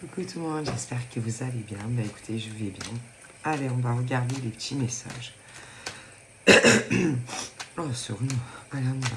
Coucou tout le monde, j'espère que vous allez bien. Ben écoutez, je vais bien. Allez, on va regarder les petits messages. Oh, sur nous. Allez, on y va.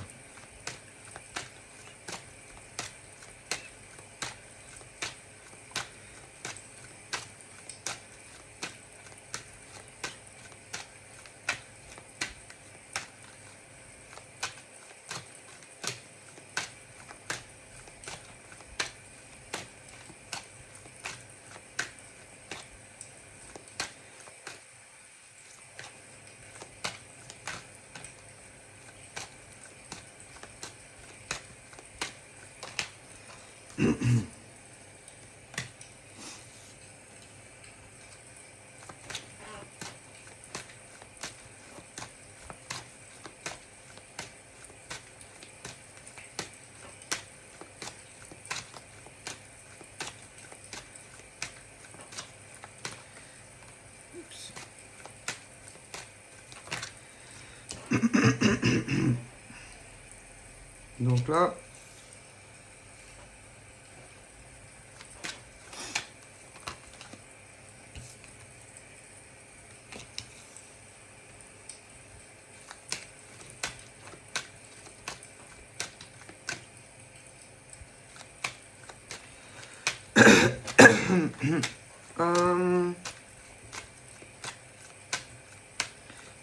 Donc là,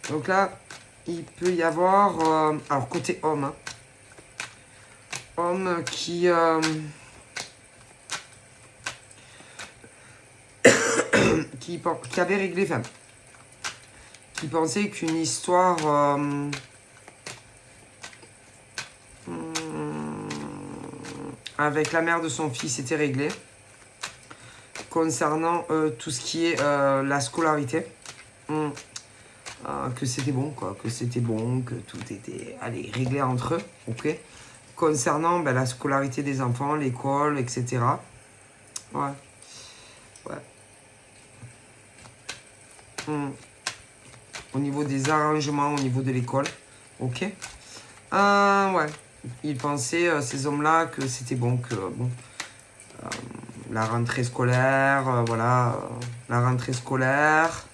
donc là, il peut y avoir, alors côté homme, hein, homme qui qui avait réglé, enfin, qui pensait qu'une histoire avec la mère de son fils était réglée concernant tout ce qui est la scolarité. Que c'était bon, quoi, que c'était bon, que tout était réglé entre eux, ok. Concernant la scolarité des enfants, l'école, etc. Ouais. Ouais. Au niveau des arrangements, au niveau de l'école, ok. Ouais. Ils pensaient, ces hommes-là, que c'était bon, que bon, la rentrée scolaire, voilà, la rentrée scolaire,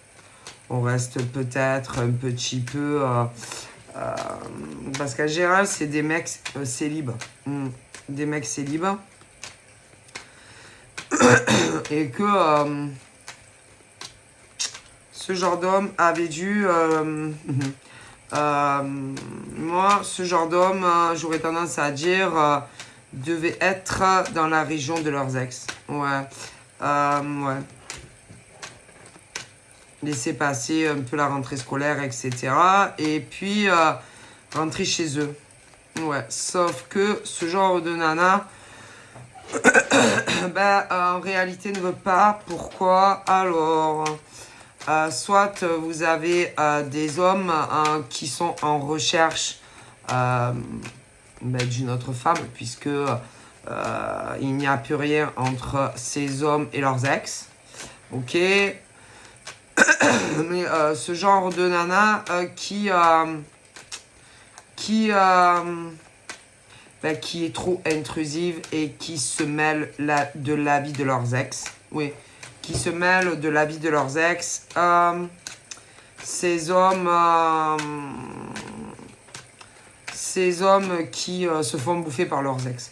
on reste peut-être un petit peu... parce qu'en général, c'est des mecs célibes. Des mecs célibes. Et que ce genre d'homme avait dû... moi, ce genre d'homme, j'aurais tendance à dire, devait être dans la région de leurs ex. Ouais. Ouais. Laisser passer un peu la rentrée scolaire, etc. Et puis rentrer chez eux. Ouais, sauf que ce genre de nana, en réalité ne veut pas. Pourquoi? Alors, soit vous avez des hommes qui sont en recherche d'une autre femme, puisque il n'y a plus rien entre ces hommes et leurs ex. Ok. Mais ce genre de nana qui est trop intrusive et qui se mêle de la vie de leurs ex. Oui, qui se mêle de la vie de leurs ex. Ces hommes qui se font bouffer par leurs ex.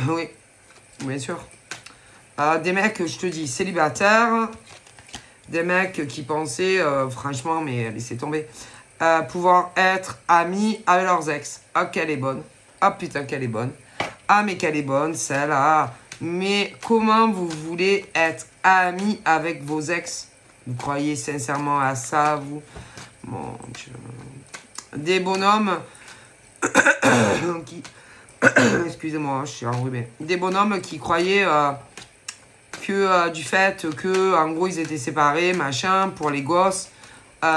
Oui, bien sûr. Des mecs, je te dis, célibataires. Des mecs qui pensaient, franchement, mais laissez tomber, pouvoir être amis avec leurs ex. Ah, qu'elle est bonne. Ah, putain, qu'elle est bonne. Ah, mais qu'elle est bonne, celle-là. Mais comment vous voulez être amis avec vos ex? Vous croyez sincèrement à ça, vous? Mon Dieu. Des bonhommes qui... Excusez-moi, je suis enrhumé. Des bonhommes qui croyaient... que du fait que en gros ils étaient séparés, machin, pour les gosses,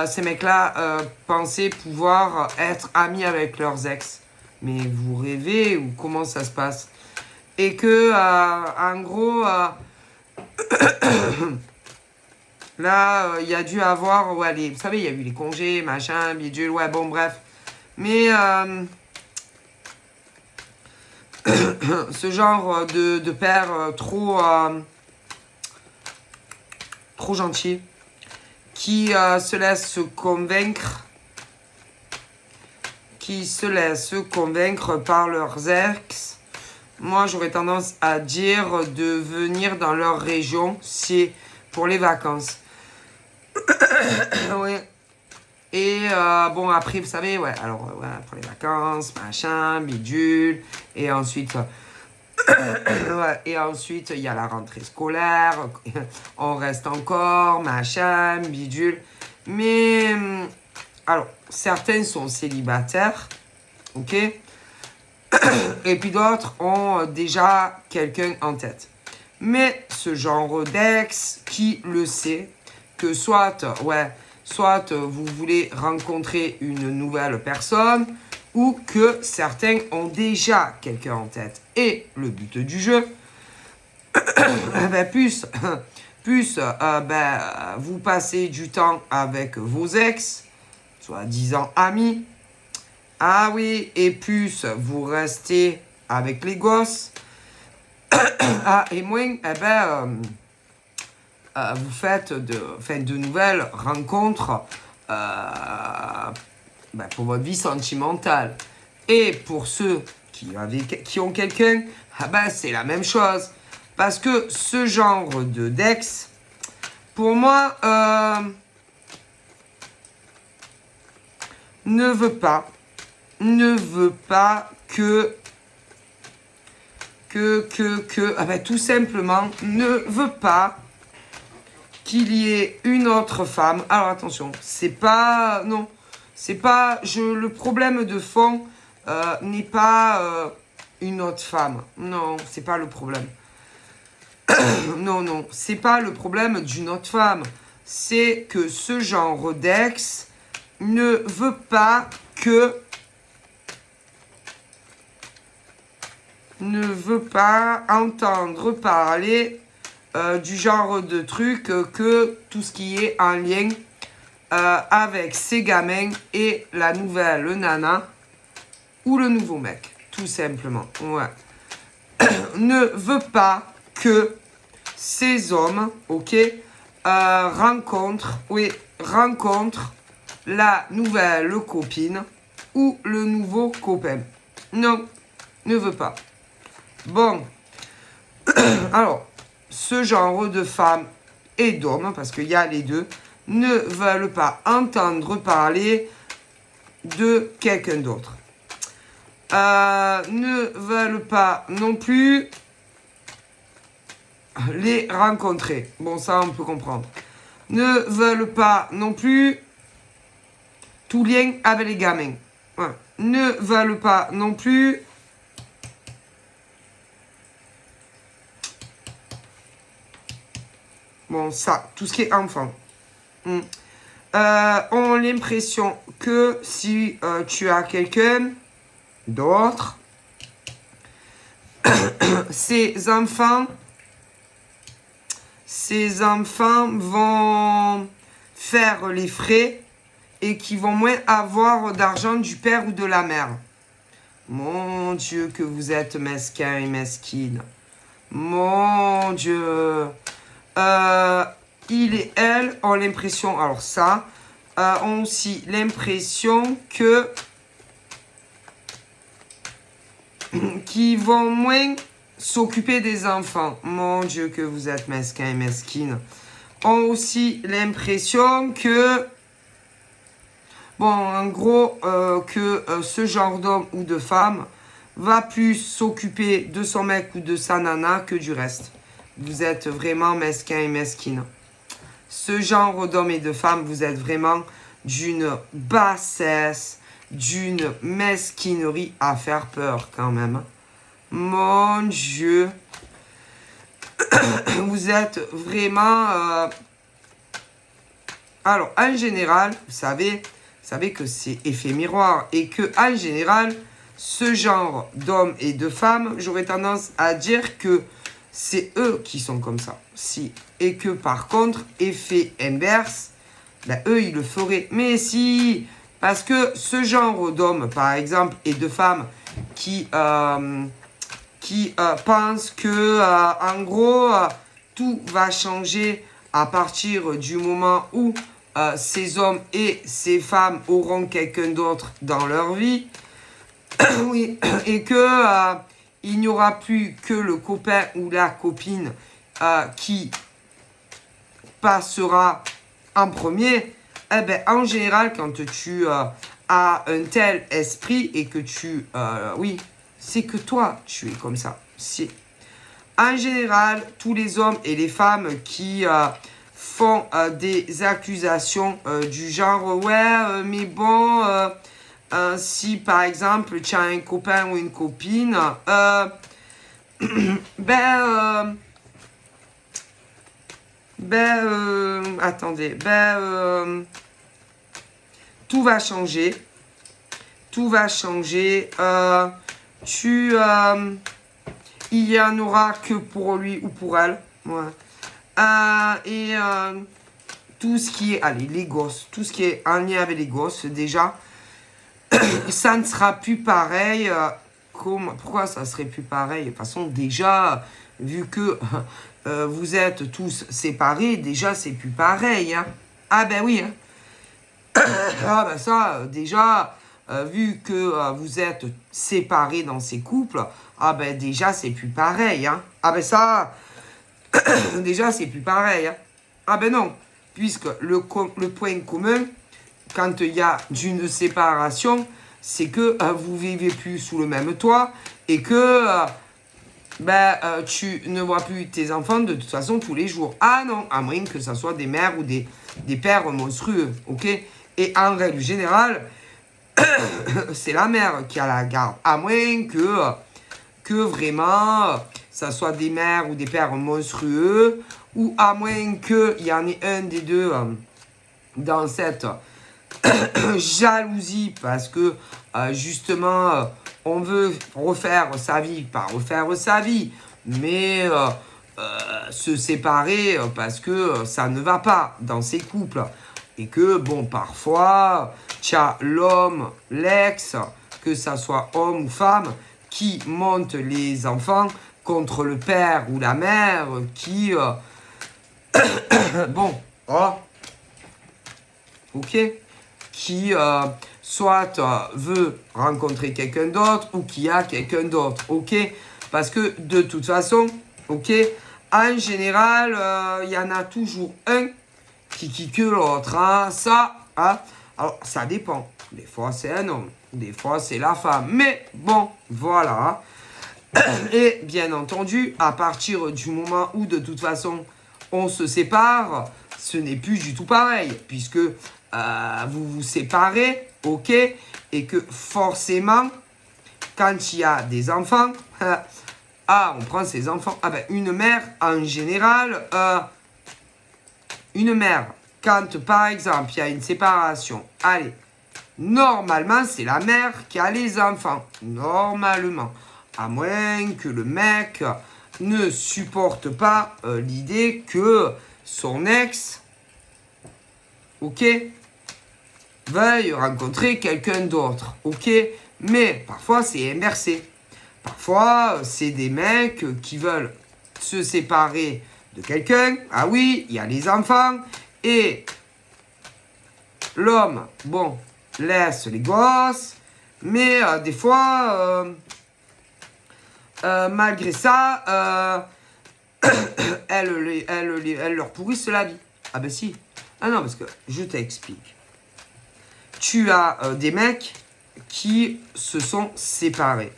ces mecs-là pensaient pouvoir être amis avec leurs ex. Mais vous rêvez ou comment ça se passe? Et que en gros là il y a dû avoir, ouais, vous savez, il y a eu les congés, machin, bidule, ouais, bon, bref. Mais ce genre de père trop gentil, qui se laisse convaincre, par leurs ex. Moi, j'aurais tendance à dire de venir dans leur région, c'est pour les vacances. Oui. Et bon, après, vous savez, ouais, alors, ouais, pour les vacances, machin, bidule, et ensuite, ouais, et ensuite, il y a la rentrée scolaire, on reste encore, machin, bidule. Mais, alors, certains sont célibataires, ok? Et puis d'autres ont déjà quelqu'un en tête. Mais ce genre d'ex qui le sait, que soit vous voulez rencontrer une nouvelle personne, ou que certains ont déjà quelqu'un en tête. Et le but du jeu, plus vous passez du temps avec vos ex, soi-disant amis, ah oui, et plus vous restez avec les gosses, et moins, vous faites de nouvelles rencontres pour votre vie sentimentale. Et pour ceux qui ont quelqu'un, c'est la même chose. Parce que ce genre d'ex, pour moi, ne veut pas que tout simplement, ne veut pas qu'il y ait une autre femme. Alors attention, c'est pas, non, c'est pas, le problème de fond n'est pas une autre femme. Non, c'est pas le problème. Non, c'est pas le problème d'une autre femme. C'est que ce genre d'ex ne veut pas entendre parler du genre de truc que tout ce qui est en lien avec ses gamins et la nouvelle nana ou le nouveau mec, tout simplement. Ouais. Ne veut pas que ces hommes, ok, rencontrent la nouvelle copine ou le nouveau copain. Non, ne veut pas. Bon, alors, ce genre de femmes et d'hommes, parce qu'il y a les deux, ne veulent pas entendre parler de quelqu'un d'autre. Ne veulent pas non plus les rencontrer. Bon, ça, on peut comprendre. Ne veulent pas non plus tout lien avec les gamins. Ouais. Ne veulent pas non plus bon, ça, tout ce qui est enfant. Ont l'impression que si tu as quelqu'un d'autre, ces enfants vont faire les frais et qui vont moins avoir d'argent du père ou de la mère. Mon Dieu, que vous êtes mesquin et mesquine. Mon Dieu. Il et elle ont l'impression, alors ça, ont aussi l'impression qu'ils vont moins s'occuper des enfants. Mon Dieu, que vous êtes mesquin et mesquine. Ont aussi l'impression que, bon, en gros, que ce genre d'homme ou de femme va plus s'occuper de son mec ou de sa nana que du reste. Vous êtes vraiment mesquin et mesquine. Ce genre d'hommes et de femmes, vous êtes vraiment d'une bassesse, d'une mesquinerie à faire peur quand même. Mon Dieu. Vous êtes vraiment... Alors, en général, vous savez que c'est effet miroir et que en général, ce genre d'hommes et de femmes, j'aurais tendance à dire que c'est eux qui sont comme ça. Si. Et que par contre, effet inverse, eux, ils le feraient. Mais si, parce que ce genre d'hommes, par exemple, et de femmes qui qui pense que, en gros, tout va changer à partir du moment où ces hommes et ces femmes auront quelqu'un d'autre dans leur vie. Oui, et que il n'y aura plus que le copain ou la copine qui passera en premier. Eh ben, en général, quand tu as un tel esprit et que oui, c'est que toi, tu es comme ça. En général, tous les hommes et les femmes qui font des accusations du genre « Ouais, mais bon, si par exemple tu as un copain ou une copine, attendez, tout va changer. Tout va changer. Il y en aura que pour lui ou pour elle. Ouais. Tout ce qui est, allez, les gosses, tout ce qui est en lien avec les gosses, déjà, ça ne sera plus pareil. Pourquoi ça serait plus pareil? De toute façon, déjà, vu que vous êtes tous séparés, déjà, c'est plus pareil. Hein. Ah ben oui. Hein. Ah ben ça, déjà, vu que vous êtes séparés dans ces couples, ah ben déjà, c'est plus pareil. Hein. Ah ben ça, déjà, c'est plus pareil. Hein. Ah ben non, puisque le point commun, quand il y a une séparation, c'est que vous vivez plus sous le même toit et que tu ne vois plus tes enfants de toute façon tous les jours. Ah non, à moins que ce soit des mères ou des pères monstrueux, ok? Et en règle générale, c'est la mère qui a la garde, à moins que vraiment ça soit des mères ou des pères monstrueux, ou à moins qu'il y en ait un des deux dans cette jalousie parce que justement on veut refaire sa vie, pas refaire sa vie, mais se séparer parce que ça ne va pas dans ces couples. Et que, bon, parfois, tu as l'homme, l'ex, que ça soit homme ou femme, qui monte les enfants contre le père ou la mère qui... bon, oh, ok, qui soit veut rencontrer quelqu'un d'autre ou qui a quelqu'un d'autre, ok? Parce que de toute façon, ok, en général, il y en a toujours un qui que l'autre, hein, ça, hein. Alors, ça dépend. Des fois, c'est un homme, des fois, c'est la femme. Mais bon, voilà. Et bien entendu, à partir du moment où, de toute façon, on se sépare, ce n'est plus du tout pareil, puisque vous vous séparez, ok, et que forcément, quand il y a des enfants, on prend ses enfants. Ah ben, une mère, en général, une mère, quand par exemple, il y a une séparation, allez, normalement, c'est la mère qui a les enfants. Normalement. À moins que le mec ne supporte pas l'idée que son ex, ok, veuille rencontrer quelqu'un d'autre, ok. Mais parfois, c'est inversé. Parfois, c'est des mecs qui veulent se séparer de quelqu'un. Ah oui, il y a les enfants. Et l'homme, bon, laisse les gosses. Mais des fois, malgré ça, elles leur pourrissent la vie. Ah ben si. Ah non, parce que je t'explique. Tu as des mecs qui se sont séparés,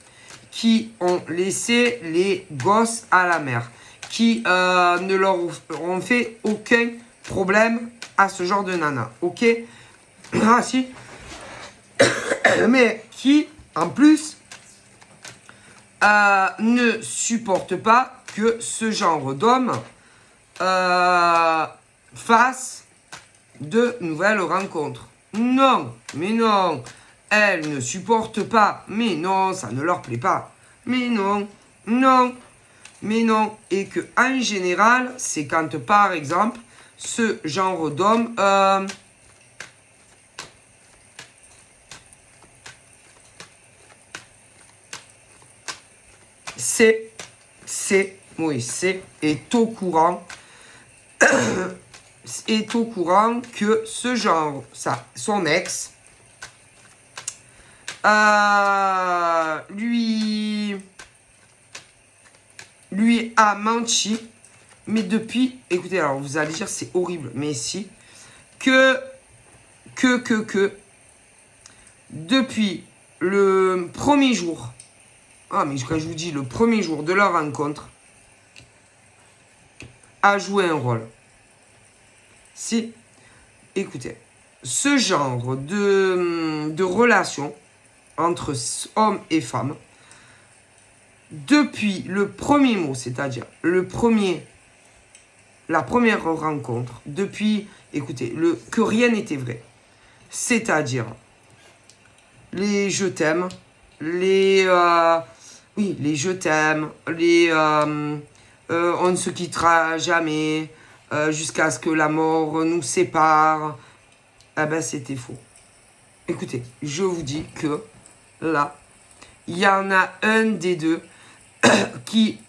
qui ont laissé les gosses à la mère, qui ne leur ont fait aucun problème à ce genre de nana, ok? Ah si. Mais qui, en plus, ne supportent pas que ce genre d'homme fasse de nouvelles rencontres. Non, mais non. Elles ne supportent pas. Mais non, ça ne leur plaît pas. Mais non, non, mais non. Et que en général, c'est quand, par exemple, ce genre d'homme est au courant que ce genre, son ex, lui a menti, mais depuis, écoutez, alors vous allez dire c'est horrible, mais si, que depuis le premier jour, mais quand je vous dis le premier jour de leur rencontre, a joué un rôle. Si, écoutez, ce genre de relation entre hommes et femmes, depuis le premier mot, c'est-à-dire la première rencontre, depuis, écoutez, que rien n'était vrai, c'est-à-dire les je t'aime, les je t'aime, on ne se quittera jamais, jusqu'à ce que la mort nous sépare, eh ben c'était faux. Écoutez, je vous dis que là, il y en a un des deux qui,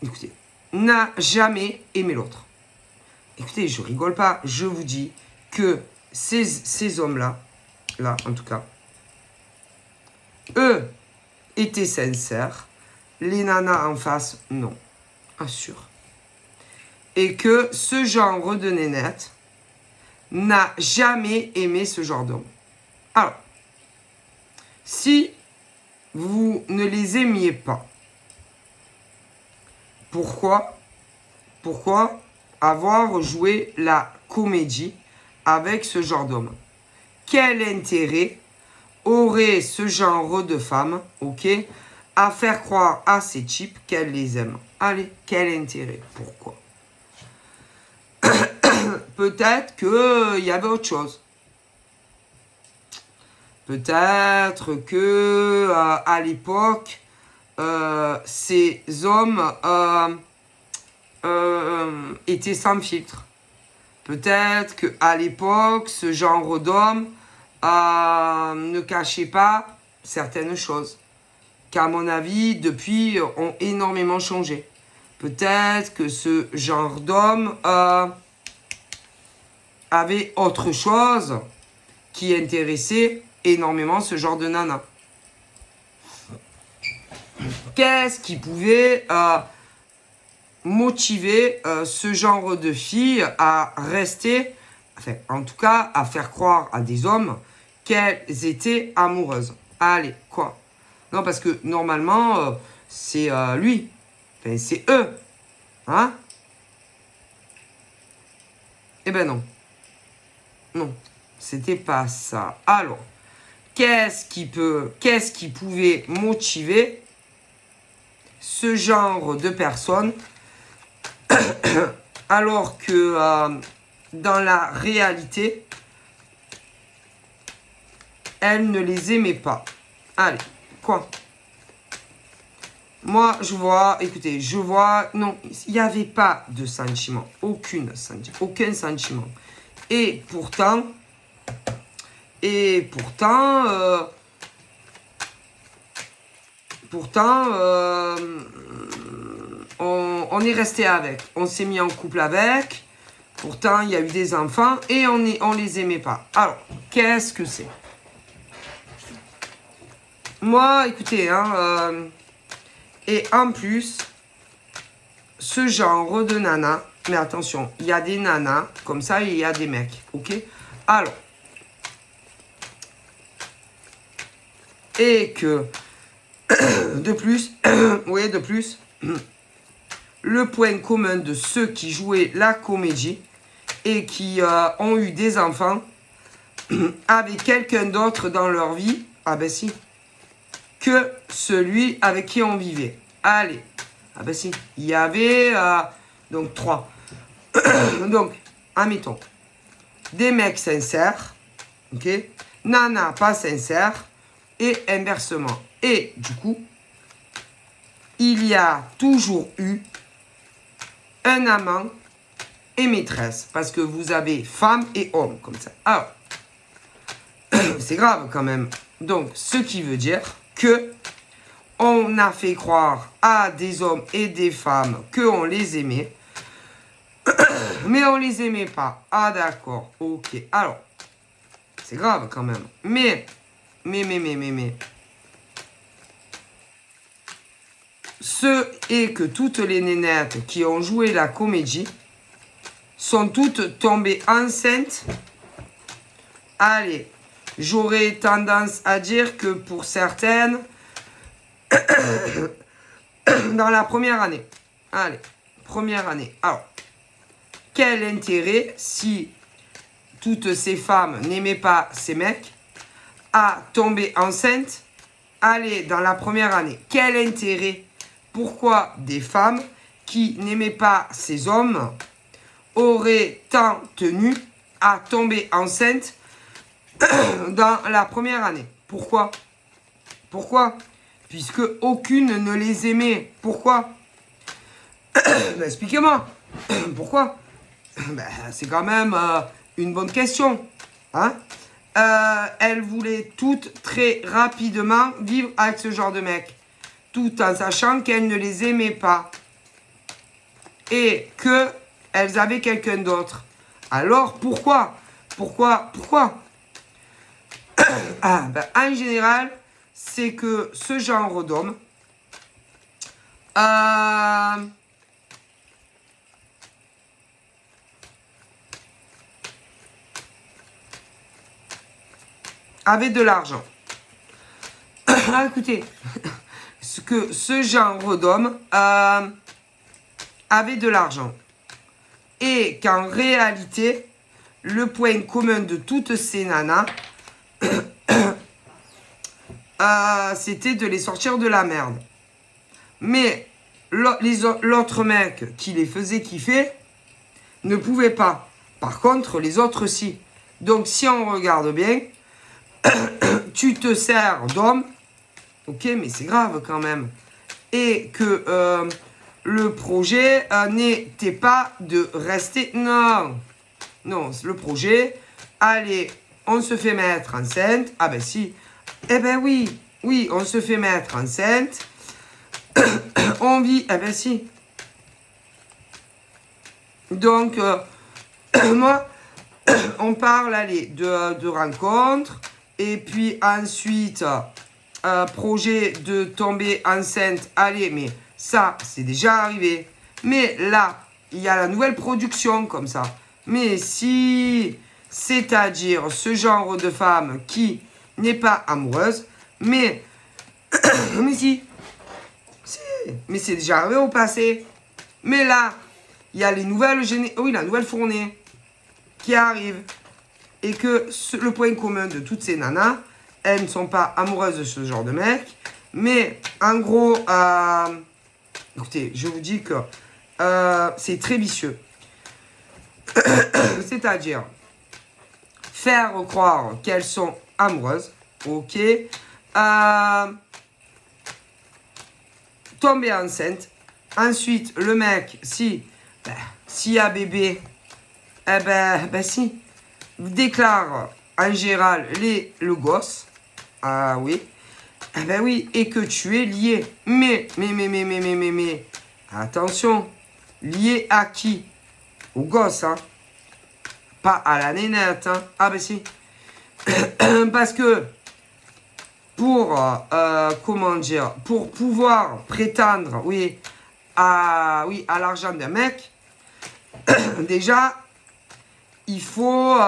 écoutez, n'a jamais aimé l'autre. Écoutez, je rigole pas, je vous dis que ces hommes-là, là en tout cas, eux étaient sincères, les nanas en face, non, assure. Et que ce genre de nénette n'a jamais aimé ce genre d'homme. Alors, si vous ne les aimiez pas, pourquoi avoir joué la comédie avec ce genre d'homme? Quel intérêt aurait ce genre de femme, ok, à faire croire à ces types qu'elle les aime? Allez, quel intérêt? Pourquoi? Peut-être qu'il y avait autre chose. Peut-être que à l'époque, ces hommes étaient sans filtre. Peut-être qu'à l'époque, ce genre d'homme ne cachait pas certaines choses. Qu'à mon avis, depuis, ont énormément changé. Peut-être que ce genre d'homme avait autre chose qui intéressait énormément ce genre de nana. Qu'est-ce qui pouvait motiver ce genre de filles à rester, enfin, en tout cas, à faire croire à des hommes qu'elles étaient amoureuses? Allez, quoi? Non, parce que normalement, c'est lui. Enfin, c'est eux. Hein? Eh ben non. Non, c'était pas ça. Alors, qu'est-ce qui pouvait motiver ce genre de personnes alors que dans la réalité, elle ne les aimait pas? Allez, quoi? Moi, écoutez, non, il n'y avait pas de sentiment, aucun sentiment. Et pourtant, on est resté avec. On s'est mis en couple avec. Pourtant, il y a eu des enfants et on les aimait pas. Alors, qu'est-ce que c'est? Moi, écoutez, et en plus, ce genre de nana, mais attention, il y a des nanas comme ça et il y a des mecs, ok? Alors, et que, de plus, le point commun de ceux qui jouaient la comédie et qui ont eu des enfants avec quelqu'un d'autre dans leur vie, ah ben si, que celui avec qui on vivait. Allez, ah ben si, il y avait donc 3. Donc, admettons, des mecs sincères, ok, nana pas sincère, et inversement. Et du coup, il y a toujours eu un amant et maîtresse, parce que vous avez femme et homme, comme ça. Alors, c'est grave quand même. Donc, ce qui veut dire que on a fait croire à des hommes et des femmes qu'on les aimait. Mais on les aimait pas. Ah d'accord, ok. Alors, c'est grave quand même. Mais. Ce est que toutes les nénettes qui ont joué la comédie sont toutes tombées enceintes. Allez, j'aurais tendance à dire que pour certaines, dans la première année. Allez, première année. Alors, quel intérêt si toutes ces femmes n'aimaient pas ces mecs à tomber enceintes? Allez, dans la première année. Quel intérêt? Pourquoi des femmes qui n'aimaient pas ces hommes auraient tant tenu à tomber enceintes dans la première année? Pourquoi? Pourquoi? Puisque aucune ne les aimait. Pourquoi? Expliquez-moi. Pourquoi? C'est quand même une bonne question. Hein? Elles voulaient toutes très rapidement vivre avec ce genre de mec. Tout en sachant qu'elles ne les aimaient pas. Et qu'elles avaient quelqu'un d'autre. Alors, pourquoi? Pourquoi? En général, c'est que ce genre d'homme avait de l'argent. Écoutez, ce genre d'homme avait de l'argent. Et qu'en réalité, le point commun de toutes ces nanas, c'était de les sortir de la merde. Mais l'autre mec qui les faisait kiffer ne pouvait pas. Par contre, les autres si. Donc, si on regarde bien, tu te sers d'homme, ok, mais c'est grave quand même. Et que le projet n'était pas de rester... Non, le projet, allez, on se fait mettre enceinte. Ah ben si, eh ben oui, on se fait mettre enceinte. On vit, eh ben si. Donc, moi, on parle, allez, de rencontres. Et puis ensuite, projet de tomber enceinte. Allez, mais ça, c'est déjà arrivé. Mais là, il y a la nouvelle production comme ça. Mais si, c'est-à-dire ce genre de femme qui n'est pas amoureuse, mais si, mais c'est déjà arrivé au passé. Mais là, il y a les nouvelles la nouvelle fournée qui arrive. Et que le point commun de toutes ces nanas, elles ne sont pas amoureuses de ce genre de mec. Mais en gros, écoutez, je vous dis que c'est très vicieux. C'est-à-dire faire croire qu'elles sont amoureuses. Ok. Tomber enceinte. Ensuite, le mec, s'il y a bébé, eh ben si. Déclare en général le gosse. Ah oui. Eh ben oui. Et que tu es lié. Mais. Attention. Lié à qui? Au gosse, hein. Pas à la nénette, hein. Ah ben si. Parce que pour, comment dire, pour pouvoir prétendre, à l'argent d'un mec, déjà, il faut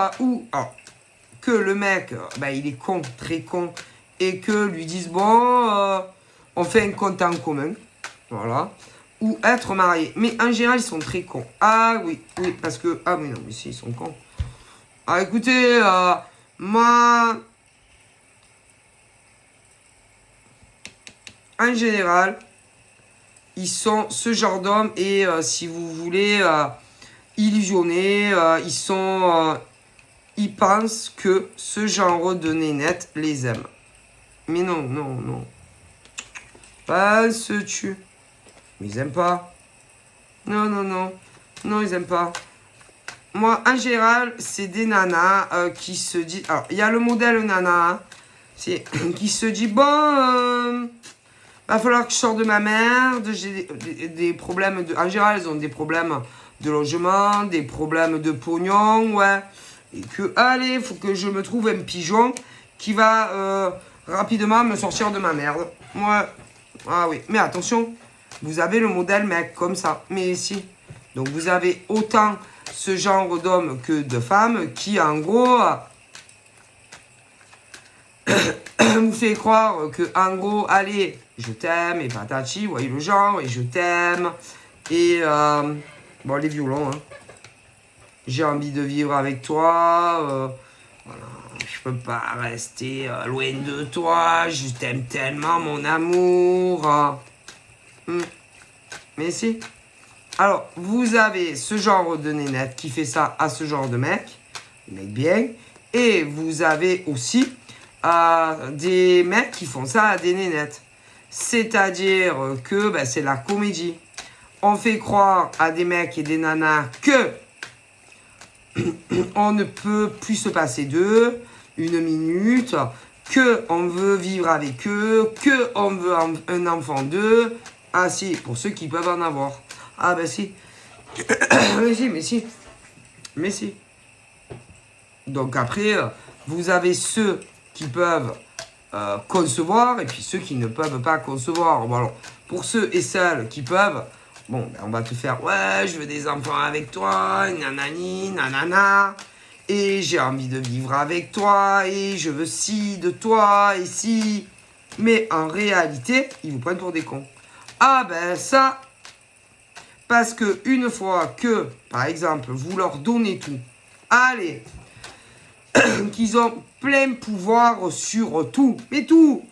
que le mec, il est con, très con, et que lui disent, bon, on fait un compte en commun, voilà, ou être marié. Mais en général, ils sont très cons. Ah oui, parce que, ah oui, non, mais si, ils sont cons. Ah, écoutez, moi, en général, ils sont ce genre d'hommes, et si vous voulez... illusionnés, ils pensent que ce genre de nénettes les aime. Mais non. Penses-tu? Mais ils aiment pas. Non, ils aiment pas. Moi, en général, c'est des nanas qui se disent... Alors, il y a le modèle nana, qui se dit, bon, Va falloir que je sorte de ma merde. J'ai des problèmes de... En général, elles ont des problèmes de logement, des problèmes de pognon, ouais. Et que, allez, faut que je me trouve un pigeon qui va rapidement me sortir de ma merde. Ouais. Ah oui. Mais attention, vous avez le modèle mec comme ça. Mais si. Donc vous avez autant ce genre d'hommes que de femmes qui, en gros... vous fait croire que, en gros, allez, je t'aime, et patati, vous voyez le genre, et je t'aime, et, bon, les violons, hein. J'ai envie de vivre avec toi, voilà, je peux pas rester loin de toi, je t'aime tellement, mon amour. Mais si. Alors, vous avez ce genre de nénette qui fait ça à ce genre de mec bien, et vous avez aussi des mecs qui font ça à des nénettes. C'est-à-dire que ben, c'est la comédie. On fait croire à des mecs et des nanas que on ne peut plus se passer d'eux une minute, que on veut vivre avec eux, que on veut un enfant d'eux. Ah si, pour ceux qui peuvent en avoir. Ah ben si. Mais si. Donc après, vous avez ceux qui peuvent concevoir et puis ceux qui ne peuvent pas concevoir. Bon, alors, pour ceux et celles qui peuvent, bon, ben, on va te faire, ouais, je veux des enfants avec toi, nanani, nanana, et j'ai envie de vivre avec toi, et je veux ci de toi, et si. Mais en réalité, ils vous prennent pour des cons. Ah ben ça, parce que une fois que, par exemple, vous leur donnez tout, allez, qu'ils ont plein pouvoir sur tout. Mais tout.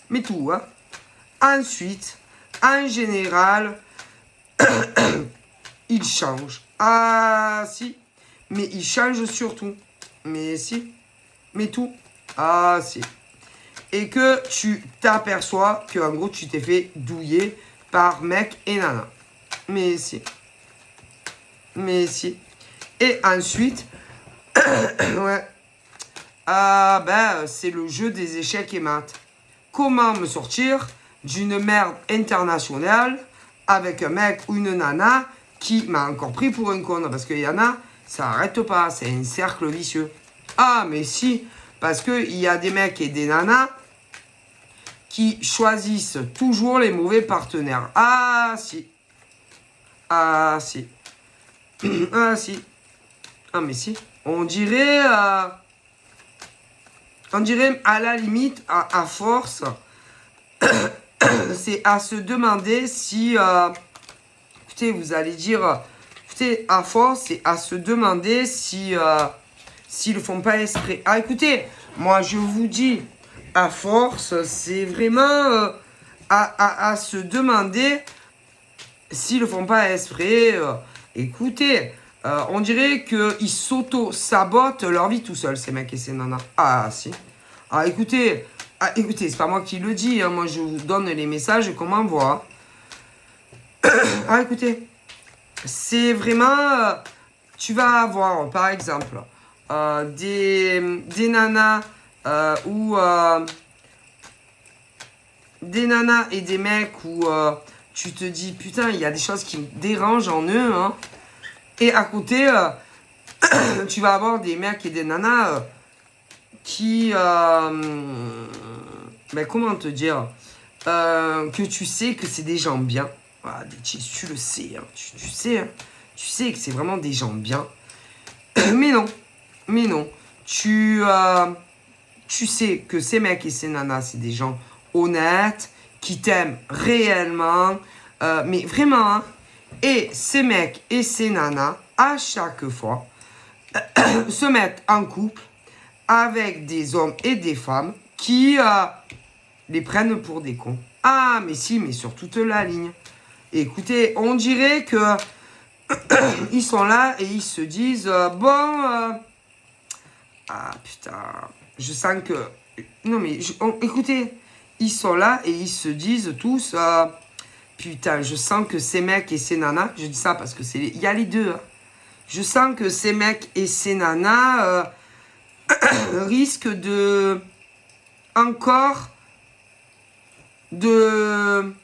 Mais tout, hein. Ensuite, en général, ils changent. Ah, si. Mais ils changent surtout. Mais si. Mais tout. Ah, si. Et que tu t'aperçois que, en gros, tu t'es fait douiller par mec et nana. Mais si. Et ensuite... ouais. Ah ben, c'est le jeu des échecs et maths. Comment me sortir d'une merde internationale avec un mec ou une nana qui m'a encore pris pour un con? Parce qu'il y en a, ça arrête pas, c'est un cercle vicieux. Ah mais si, parce qu'il y a des mecs et des nanas qui choisissent toujours les mauvais partenaires. Ah si. Ah si. Ah si. Ah mais si. On dirait à la limite, à force, c'est à se demander si, écoutez, vous allez dire, écoutez, à force, c'est à se demander si, s'ils ne font pas exprès. Ah, écoutez, moi je vous dis, à force, c'est vraiment à se demander s'ils ne font pas exprès. Écoutez, on dirait qu'ils s'auto-sabotent leur vie tout seuls, ces mecs et ces nanas. Ah, si. Ah, écoutez, c'est pas moi qui le dis, hein, moi je vous donne les messages qu'on m'envoie. Ah, écoutez, c'est vraiment... tu vas avoir, par exemple, des nanas ou... des nanas et des mecs où tu te dis, putain, il y a des choses qui me dérangent en eux, hein. Et à côté, tu vas avoir des mecs et des nanas qui... ben, comment te dire que tu sais que c'est des gens bien. Voilà, tu le sais, hein, tu sais, hein, tu sais que c'est vraiment des gens bien. Mais non. Tu sais que ces mecs et ces nanas, c'est des gens honnêtes, qui t'aiment réellement, mais vraiment, hein. Et ces mecs et ces nanas, à chaque fois, se mettent en couple avec des hommes et des femmes qui les prennent pour des cons. Ah, mais si, mais sur toute la ligne. Écoutez, on dirait que ils sont là et ils se disent, bon... ah, putain, je sens que... Non, mais écoutez, ils sont là et ils se disent tous... putain, je sens que ces mecs et ces nanas... Je dis ça parce que il y a les deux. Hein. Je sens que ces mecs et ces nanas risquent de... encore de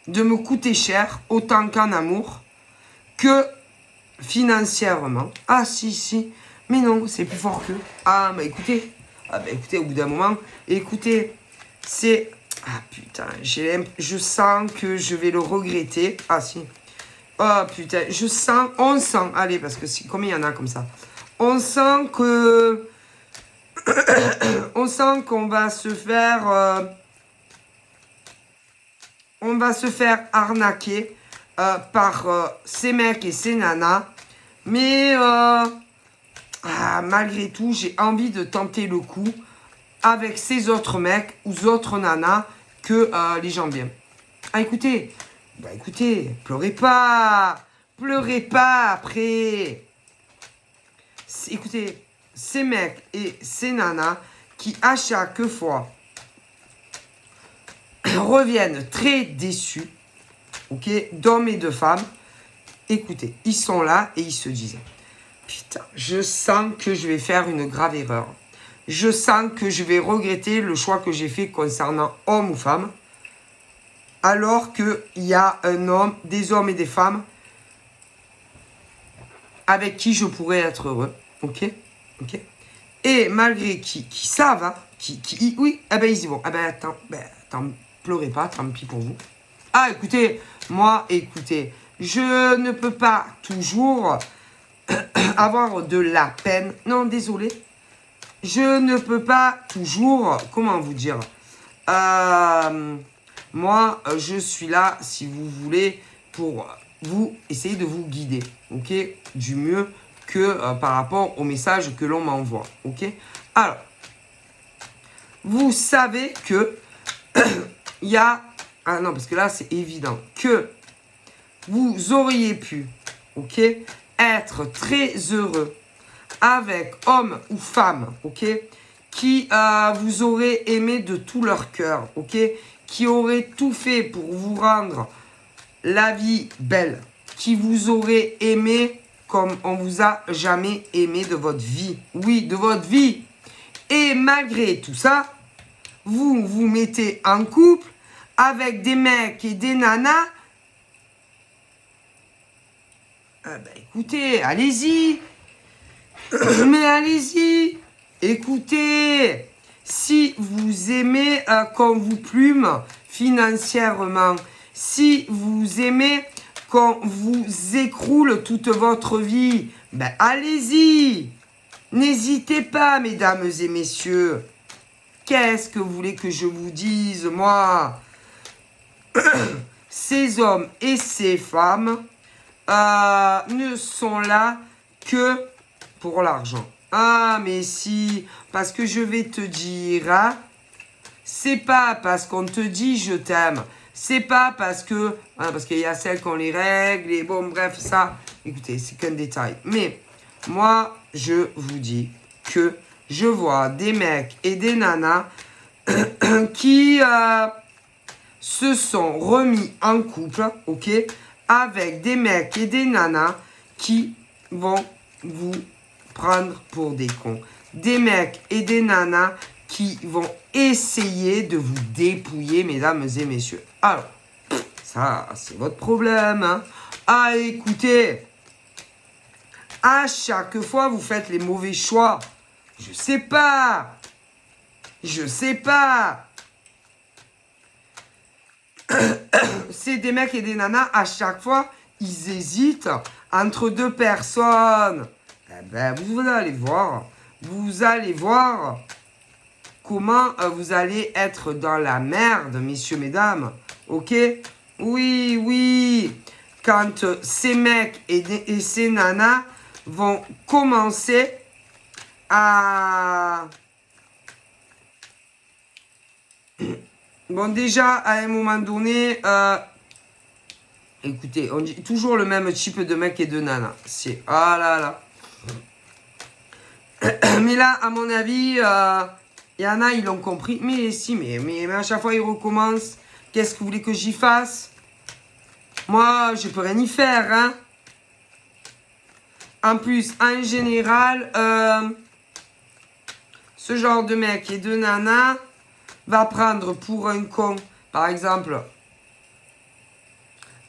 me coûter cher, autant qu'en amour, que financièrement. Ah, si. Mais non, c'est plus fort que. Ah, bah écoutez. Au bout d'un moment, écoutez, c'est... Ah, putain, je sens que je vais le regretter. Ah, si. Oh, putain, on sent, allez, parce que combien il y en a comme ça? On sent que... on sent qu'on va se faire... on va se faire arnaquer par ces mecs et ces nanas. Mais malgré tout, j'ai envie de tenter le coup avec ces autres mecs ou autres nanas que les gens bien. Ah, écoutez, pleurez pas après. Écoutez, ces mecs et ces nanas qui à chaque fois reviennent très déçus, ok, d'hommes et de femmes. Écoutez, ils sont là et ils se disent, putain, je sens que je vais faire une grave erreur. Je sens que je vais regretter le choix que j'ai fait concernant homme ou femme. Alors qu'il y a des hommes et des femmes avec qui je pourrais être heureux. Ok. Et malgré qui savent, hein, oui, eh ben ils y vont. Eh ben attends, pleurez pas, tant pis pour vous. Ah, écoutez, je ne peux pas toujours avoir de la peine. Non, désolé. Je ne peux pas toujours, comment vous dire, moi, je suis là, si vous voulez, pour vous essayer de vous guider, ok, du mieux que par rapport au message que l'on m'envoie, ok. Alors, vous savez que il y a, ah non, parce que là, c'est évident que vous auriez pu, ok, être très heureux avec homme ou femme, ok, qui vous auraient aimé de tout leur cœur, ok, qui auraient tout fait pour vous rendre la vie belle, qui vous auraient aimé comme on vous a jamais aimé de votre vie. Oui, de votre vie. Et malgré tout ça, vous vous mettez en couple avec des mecs et des nanas. Écoutez, allez-y. Mais allez-y. Écoutez, si vous aimez qu'on vous plume financièrement, si vous aimez qu'on vous écroule toute votre vie, allez-y. N'hésitez pas, mesdames et messieurs. Qu'est-ce que vous voulez que je vous dise, moi? Ces hommes et ces femmes ne sont là que pour l'argent. Ah, mais si, parce que je vais te dire, hein, c'est pas parce qu'on te dit je t'aime, c'est pas parce qu'il y a celles qui ont les règles, et bon, bref, ça, écoutez, c'est qu'un détail. Mais moi, je vous dis que je vois des mecs et des nanas qui se sont remis en couple, ok, avec des mecs et des nanas qui vont vous prendre pour des cons. Des mecs et des nanas qui vont essayer de vous dépouiller, mesdames et messieurs. Alors, ça, c'est votre problème, hein. Ah, écoutez, à chaque fois, vous faites les mauvais choix. Je sais pas. C'est des mecs et des nanas, à chaque fois, ils hésitent entre deux personnes. Vous allez voir. Vous allez voir comment vous allez être dans la merde, messieurs, mesdames. Ok? Oui. Quand ces mecs et ces nanas vont commencer à... Bon, déjà, à un moment donné, écoutez, on dit toujours le même type de mec et de nana. C'est, ah là là. Mais là, à mon avis, il y en a, ils l'ont compris. Mais si, mais à chaque fois, ils recommencent. Qu'est-ce que vous voulez que j'y fasse? Moi, je peux rien y faire, hein. En plus, en général, ce genre de mec et de nana, va prendre pour un con, par exemple,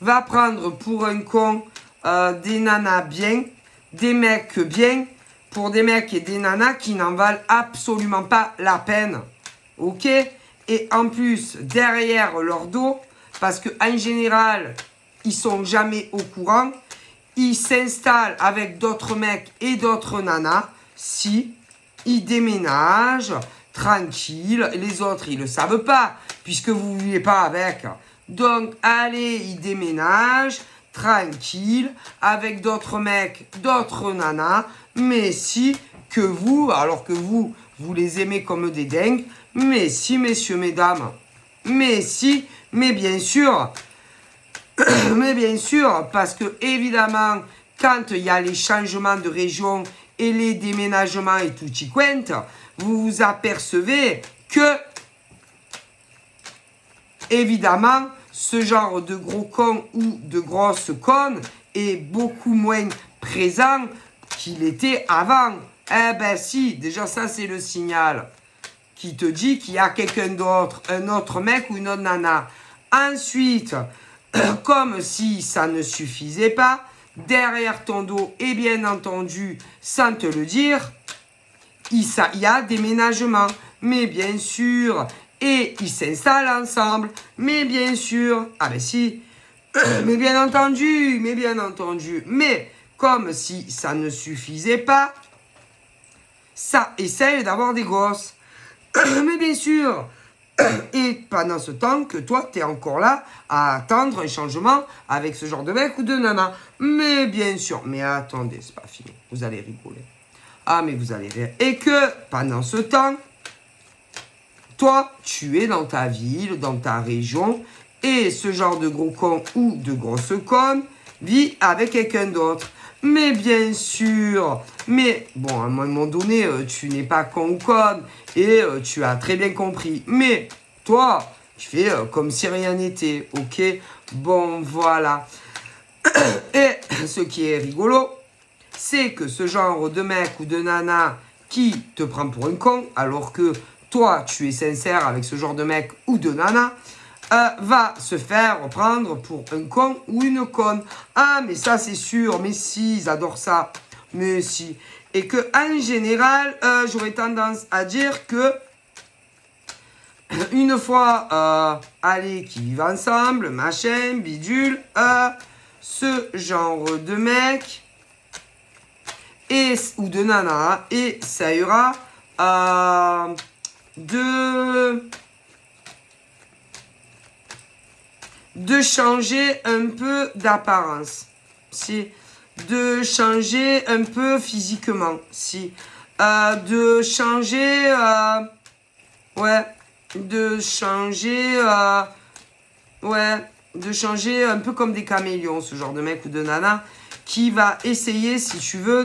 va prendre pour un con des nanas bien, des mecs bien, pour des mecs et des nanas qui n'en valent absolument pas la peine. Ok? Et en plus, derrière leur dos, parce qu'en général, ils sont jamais au courant, ils s'installent avec d'autres mecs et d'autres nanas, si ils déménagent tranquille, les autres, ils le savent pas, puisque vous ne vivez pas avec. Donc, allez, ils déménagent tranquille, avec d'autres mecs, d'autres nanas, mais si que vous, alors que vous les aimez comme des dingues, mais si, messieurs, mesdames, mais si, mais bien sûr, parce que évidemment, quand il y a les changements de région et les déménagements et tout y quente, vous vous apercevez que, évidemment, ce genre de gros con ou de grosse conne est beaucoup moins présent qu'il était avant. Eh ben si, déjà ça c'est le signal qui te dit qu'il y a quelqu'un d'autre, un autre mec ou une autre nana. Ensuite, comme si ça ne suffisait pas, derrière ton dos, et bien entendu, sans te le dire, il y a déménagement. Mais bien sûr, et ils s'installent ensemble. Mais bien sûr, ah ben si, mais bien entendu, mais comme si ça ne suffisait pas, ça essaye d'avoir des gosses. Mais bien sûr. Et pendant ce temps que toi, tu es encore là à attendre un changement avec ce genre de mec ou de nana. Mais bien sûr, mais attendez, c'est pas fini. Vous allez rigoler. Ah, mais vous allez rire. Et que pendant ce temps, toi, tu es dans ta ville, dans ta région, et ce genre de gros con ou de grosse conne vit avec quelqu'un d'autre. Mais bien sûr, mais bon, à un moment donné, tu n'es pas con ou conne, et tu as très bien compris. Mais toi, tu fais comme si rien n'était, ok? Bon, voilà. Et ce qui est rigolo, c'est que ce genre de mec ou de nana qui te prend pour un con, alors que toi, tu es sincère avec ce genre de mec ou de nana, va se faire prendre pour un con ou une conne. Ah, mais ça, c'est sûr. Mais si, ils adorent ça. Mais si. Et que, en général, j'aurais tendance à dire que, une fois, allez, qui vivent ensemble, machin, bidule, ce genre de mec ou de nana, et ça ira de changer un peu d'apparence, si, de changer un peu physiquement, si, de changer, ouais, de changer, ouais, de changer un peu comme des caméléons, ce genre de mec ou de nana, qui va essayer, si tu veux,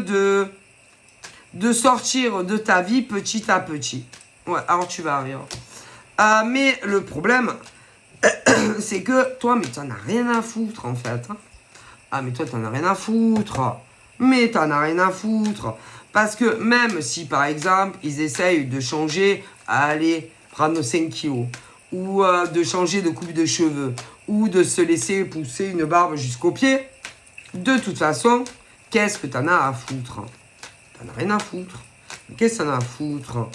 de sortir de ta vie petit à petit. Ouais, alors tu vas rire. Mais le problème, c'est que toi, mais t'en as rien à foutre, en fait. Ah, mais toi, t'en as rien à foutre. Mais t'en as rien à foutre. Parce que même si, par exemple, ils essayent de changer, aller prendre 5 kilos, ou de changer de coupe de cheveux, ou de se laisser pousser une barbe jusqu'aux pieds, de toute façon, qu'est-ce que t'en as à foutre? T'en as rien à foutre. Qu'est-ce que t'en as à foutre?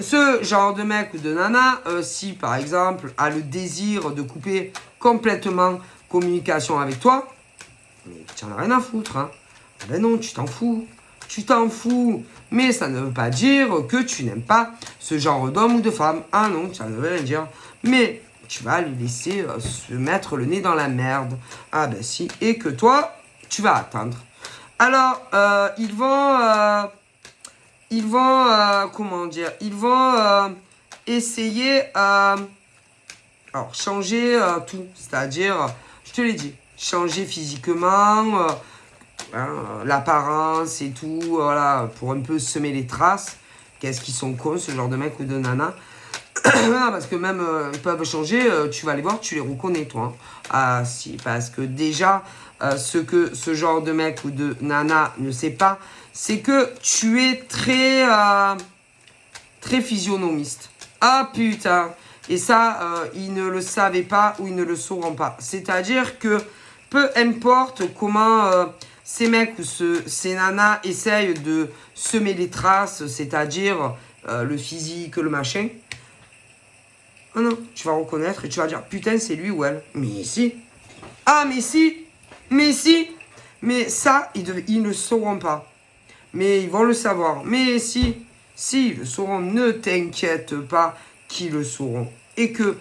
Ce genre de mec ou de nana, si par exemple a le désir de couper complètement communication avec toi, mais tu n'en as rien à foutre. Hein. Ah ben non, tu t'en fous. Tu t'en fous. Mais ça ne veut pas dire que tu n'aimes pas ce genre d'homme ou de femme. Ah non, ça ne veut rien dire. Mais tu vas lui laisser se mettre le nez dans la merde. Ah ben si. Et que toi, tu vas attendre. Alors, ils vont, comment dire, ils vont essayer, alors, changer tout. C'est-à-dire, je te l'ai dit, changer physiquement, l'apparence et tout, voilà, pour un peu semer les traces. Qu'est-ce qu'ils sont cons, ce genre de mec ou de nana. Parce que même, ils peuvent changer, tu vas les voir, tu les reconnais, toi. Hein. Ah, si, parce que déjà, ce que ce genre de mec ou de nana ne sait pas, c'est que tu es très, très physionomiste. Ah putain. Et ça, ils ne le savaient pas ou ils ne le sauront pas. C'est-à-dire que peu importe comment ces mecs ou ces nanas essayent de semer les traces, c'est-à-dire le physique, le machin. Ah non, tu vas reconnaître et tu vas dire, putain, c'est lui ou elle. Mais si. Ah, mais si. Mais si. Mais ça, ils ne le sauront pas. Mais ils vont le savoir. Mais si. Si, ils le sauront. Ne t'inquiète pas qu'ils le sauront. Et que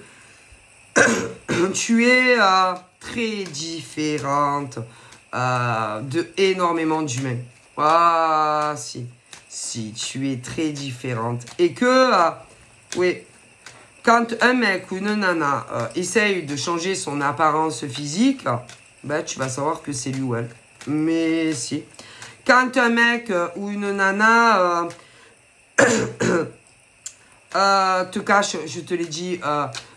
tu es très différente de énormément d'humains. Ah, si. Si, tu es très différente. Et que, oui, quand un mec ou une nana essaye de changer son apparence physique, ben, tu vas savoir que c'est lui ou elle. Mais si. Quand un mec ou une nana te cache, je te l'ai dit,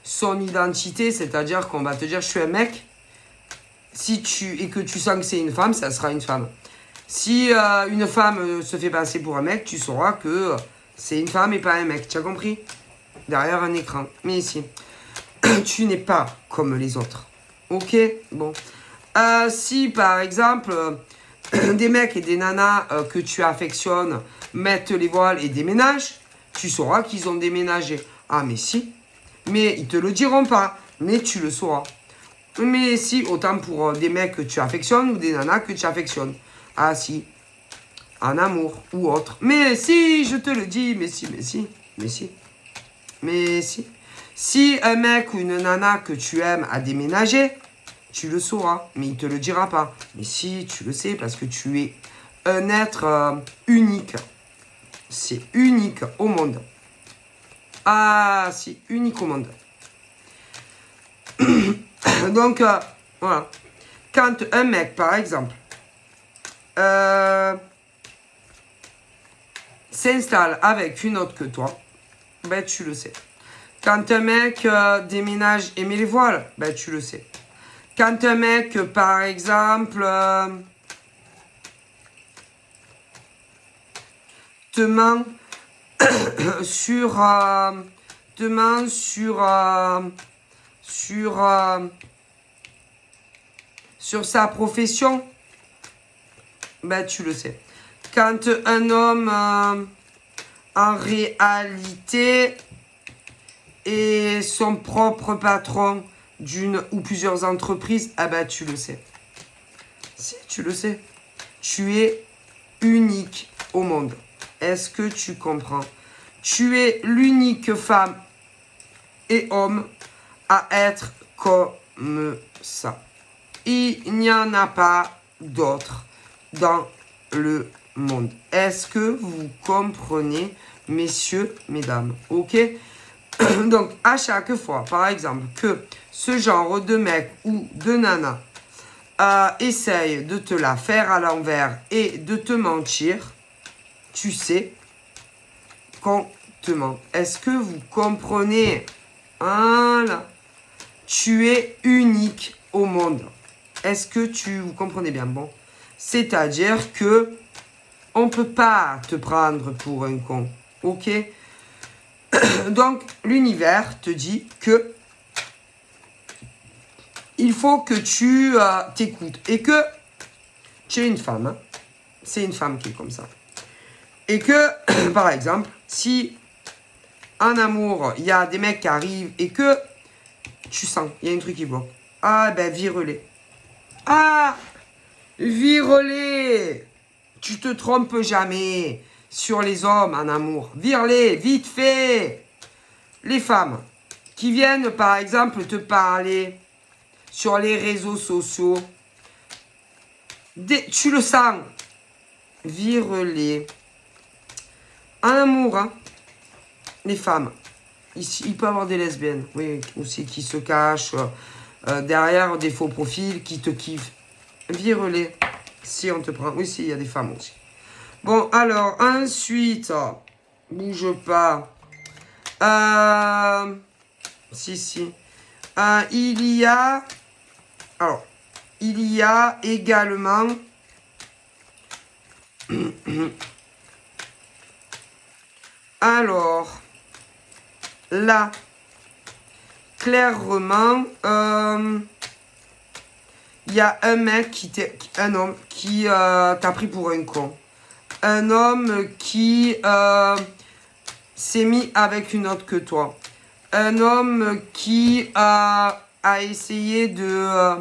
son identité, c'est-à-dire qu'on va te dire je suis un mec, et que tu sens que c'est une femme, ça sera une femme. Si une femme se fait passer pour un mec, tu sauras que c'est une femme et pas un mec. Tu as compris? Derrière un écran. Mais ici, tu n'es pas comme les autres. Ok? Bon. Si par exemple, des mecs et des nanas que tu affectionnes mettent les voiles et déménagent, tu sauras qu'ils ont déménagé. Ah mais si. Mais ils te le diront pas. Mais tu le sauras. Mais si, autant pour des mecs que tu affectionnes ou des nanas que tu affectionnes. Ah si. En amour ou autre. Mais si, je te le dis. Mais si, mais si. Mais si. Mais si. Si un mec ou une nana que tu aimes a déménagé, tu le sauras, mais il te le dira pas. Mais si, tu le sais, parce que tu es un être unique. C'est unique au monde. Ah, si, unique au monde. Donc, voilà. Quand un mec, par exemple, s'installe avec une autre que toi, ben tu le sais. Quand un mec déménage et met les voiles, ben tu le sais. Quand un mec, par exemple, te ment sur, te ment sur sa profession, ben tu le sais. Quand un homme, en réalité, est son propre patron d'une ou plusieurs entreprises, ah ben tu le sais. Si, tu le sais. Tu es unique au monde. Est-ce que tu comprends? Tu es l'unique femme et homme à être comme ça. Il n'y en a pas d'autres dans le monde. Est-ce que vous comprenez, messieurs, mesdames? Ok? Donc, à chaque fois, par exemple, que ce genre de mec ou de nana essaye de te la faire à l'envers et de te mentir, tu sais qu'on te ment. Est-ce que vous comprenez? Voilà. Tu es unique au monde. Est-ce que vous comprenez bien? Bon. C'est-à-dire que on ne peut pas te prendre pour un con. Ok? Donc, l'univers te dit que il faut que tu t'écoutes. Et que tu es une femme. Hein? C'est une femme qui est comme ça. Et que, par exemple, si en amour, il y a des mecs qui arrivent et que tu sens, il y a un truc qui bloque. Ah, ben, vire-les. Ah, vire-les. Tu te trompes jamais sur les hommes en amour. Vire-les, vite fait. Les femmes qui viennent, par exemple, te parler sur les réseaux sociaux, tu le sens. Vire-les. En amour, hein, les femmes. Il peut y avoir des lesbiennes, oui, aussi, qui se cachent derrière des faux profils, qui te kiffent. Vire-les. Si on te prend. Oui, si, il y a des femmes aussi. Bon, alors, ensuite, bouge pas. Si. Il y a... Alors, il y a également... Alors... là, clairement, il y a un mec un homme qui t'a pris pour un con. Un homme qui s'est mis avec une autre que toi. Un homme qui a essayé de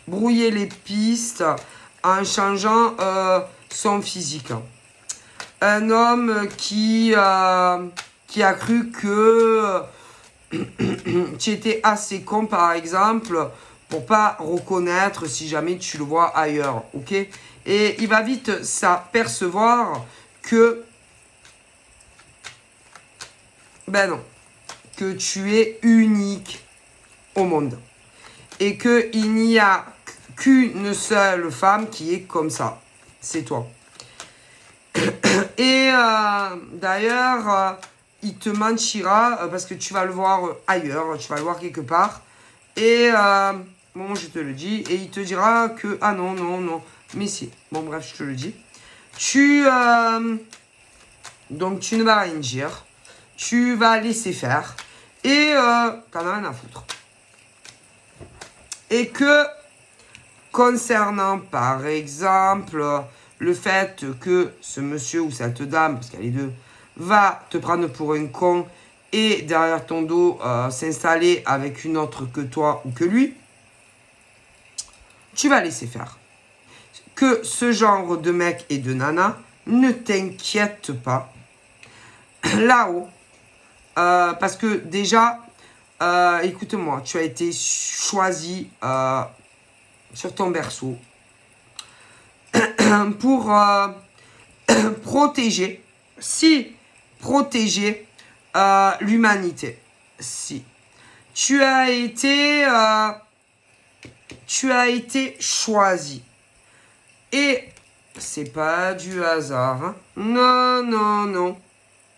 brouiller les pistes en changeant son physique. Un homme qui a cru que tu étais assez con, par exemple, pour pas reconnaître si jamais tu le vois ailleurs, ok? Et il va vite s'apercevoir que, ben non, que tu es unique au monde. Et qu'il n'y a qu'une seule femme qui est comme ça. C'est toi. Et d'ailleurs, il te mentira parce que tu vas le voir ailleurs, tu vas le voir quelque part. Et bon, je te le dis. Et il te dira que, ah non, non, non. Mais si. Bon, bref, je te le dis. Donc, tu ne vas rien dire. Tu vas laisser faire. Et t'en as rien à foutre. Et que, concernant, par exemple, le fait que ce monsieur ou cette dame, parce qu'il y a les deux, va te prendre pour un con et derrière ton dos s'installer avec une autre que toi ou que lui, tu vas laisser faire. Que ce genre de mec et de nana ne t'inquiète pas. Là-haut, parce que déjà, écoute-moi, tu as été choisi sur ton berceau pour protéger l'humanité. Si tu as été choisi et c'est pas du hasard, hein. Non, non, non,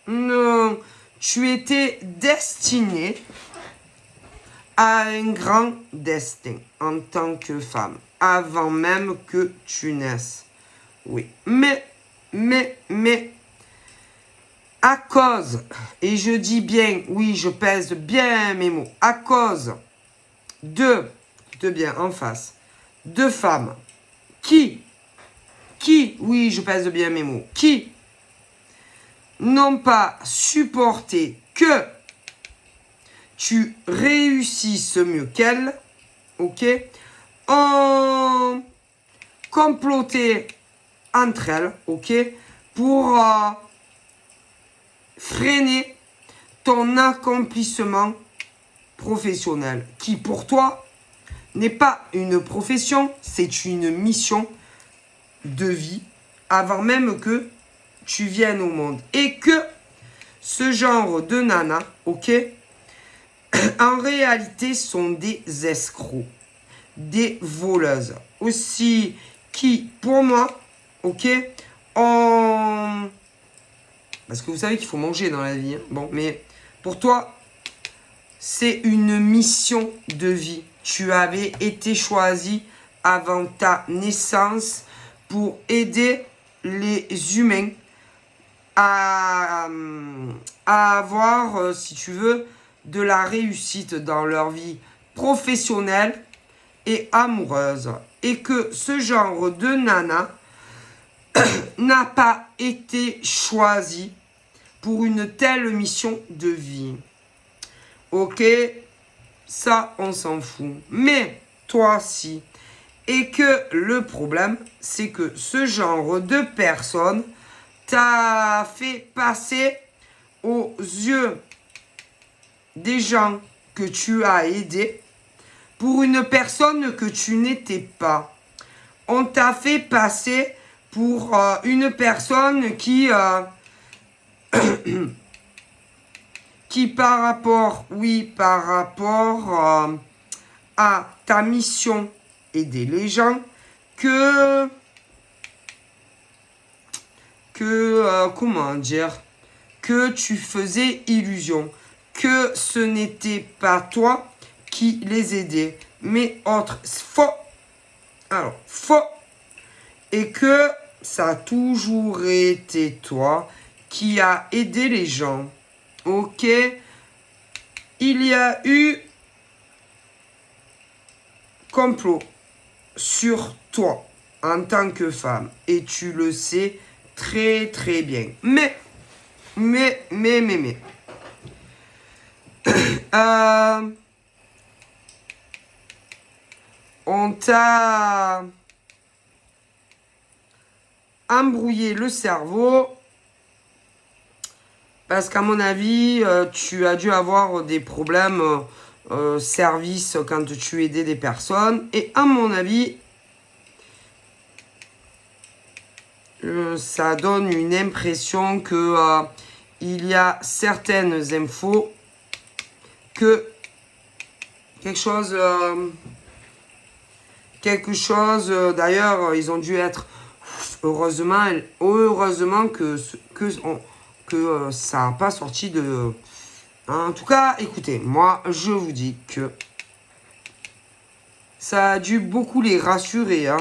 non, tu étais destiné à un grand destin en tant que femme, avant même que tu naisses. Oui, mais, à cause, et je dis bien, oui, je pèse bien mes mots, à cause de bien en face, de femmes qui, oui, je pèse bien mes mots, qui n'ont pas supporté que tu réussisses mieux qu'elles, ok, ont comploté entre elles, ok, pour freiner ton accomplissement professionnel, qui pour toi n'est pas une profession, c'est une mission de vie, avant même que tu viennes au monde. Et que ce genre de nana, ok, en réalité sont des escrocs, des voleuses, aussi qui, pour moi, ok, ont... Parce que vous savez qu'il faut manger dans la vie, hein. Bon, mais pour toi, c'est une mission de vie. Tu avais été choisi avant ta naissance pour aider les humains à avoir, si tu veux, de la réussite dans leur vie professionnelle et amoureuse. Et que ce genre de nana n'a pas été choisi pour une telle mission de vie. Ok, ça on s'en fout. Mais toi si. Et que le problème, c'est que ce genre de personne t'a fait passer aux yeux des gens que tu as aidés pour une personne que tu n'étais pas. On t'a fait passer pour une personne qui par rapport, à ta mission aider les gens, comment dire, que tu faisais illusion, que ce n'était pas toi qui les aidais, mais autre. Faux. Alors, faux. Et que ça a toujours été toi qui a aidé les gens. Ok. Il y a eu complot sur toi en tant que femme. Et tu le sais très très bien. Mais. On t'a embrouillé le cerveau parce qu'à mon avis, tu as dû avoir des problèmes service quand tu aidais des personnes. Et à mon avis, ça donne une impression que il y a certaines infos que quelque chose d'ailleurs, ils ont dû être heureusement que ça n'a pas sorti de... En tout cas, écoutez, moi, je vous dis que ça a dû beaucoup les rassurer, hein,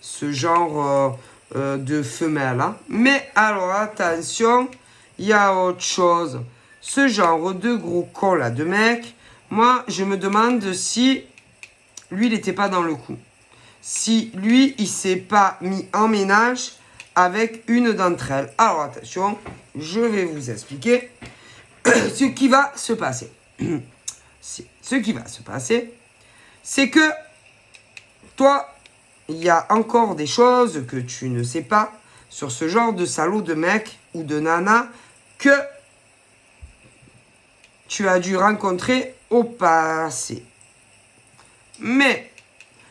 ce genre de femelle. Hein. Mais alors, attention, il y a autre chose. Ce genre de gros con là, de mec, moi, je me demande si lui, il n'était pas dans le coup. Si lui, il s'est pas mis en ménage avec une d'entre elles. Alors, attention, je vais vous expliquer ce qui va se passer. Ce qui va se passer, c'est que toi, il y a encore des choses que tu ne sais pas sur ce genre de salaud de mec ou de nana que tu as dû rencontrer au passé. Mais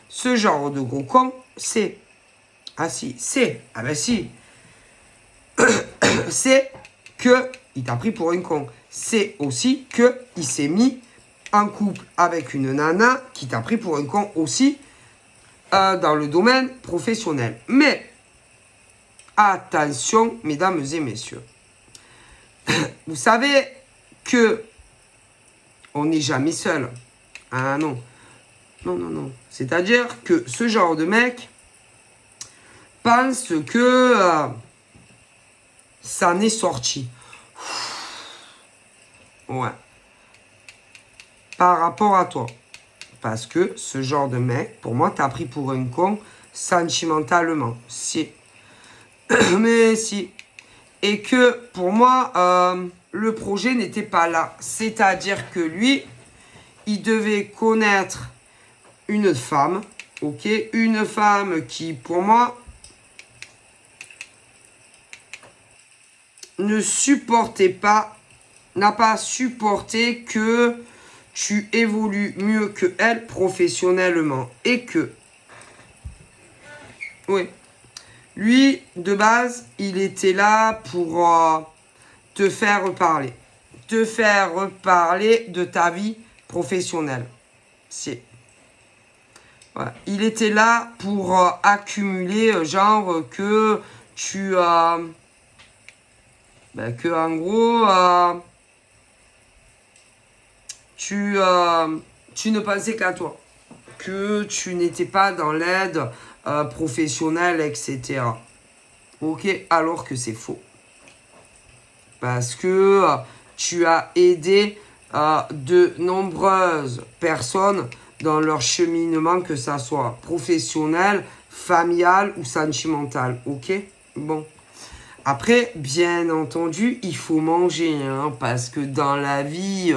ce genre de gros con, c'est... Ah si, c'est... Ah ben si. C'est que il t'a pris pour un con. C'est aussi que il s'est mis en couple avec une nana qui t'a pris pour un con aussi dans le domaine professionnel. Mais attention, mesdames et messieurs. Vous savez que on n'est jamais seul. Ah non. Non. C'est-à-dire que ce genre de mec pense que ça en est sorti. Ouais. Par rapport à toi. Parce que ce genre de mec, pour moi, t'as pris pour un con sentimentalement. Si. Mais si. Et que pour moi, le projet n'était pas là. C'est-à-dire que lui, il devait connaître une femme. Ok, une femme qui, pour moi, ne supportait pas, n'a pas supporté que tu évolues mieux que elle professionnellement. Et que, oui, lui, de base, il était là pour te faire parler. Te faire parler de ta vie professionnelle. C'est... Voilà. Il était là pour accumuler, genre, que tu... que en gros... tu ne pensais qu'à toi. Que tu n'étais pas dans l'aide professionnelle, etc. Ok, alors que c'est faux. Parce que tu as aidé de nombreuses personnes dans leur cheminement, que ça soit professionnel, familial ou sentimental. Ok? Bon. Après, bien entendu, il faut manger, hein, parce que dans la vie,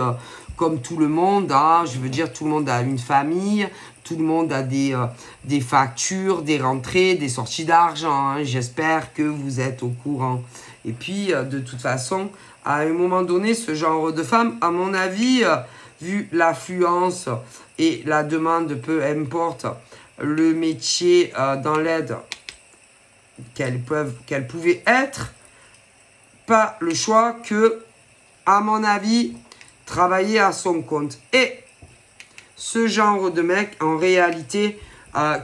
comme tout le monde, hein, je veux dire, tout le monde a une famille, tout le monde a des factures, des rentrées, des sorties d'argent. Hein. J'espère que vous êtes au courant. Et puis, de toute façon, à un moment donné, ce genre de femme, à mon avis, vu l'affluence et la demande, peu importe, le métier dans l'aide qu'elles pouvaient être, pas le choix que, à mon avis, travailler à son compte. Et ce genre de mec, en réalité,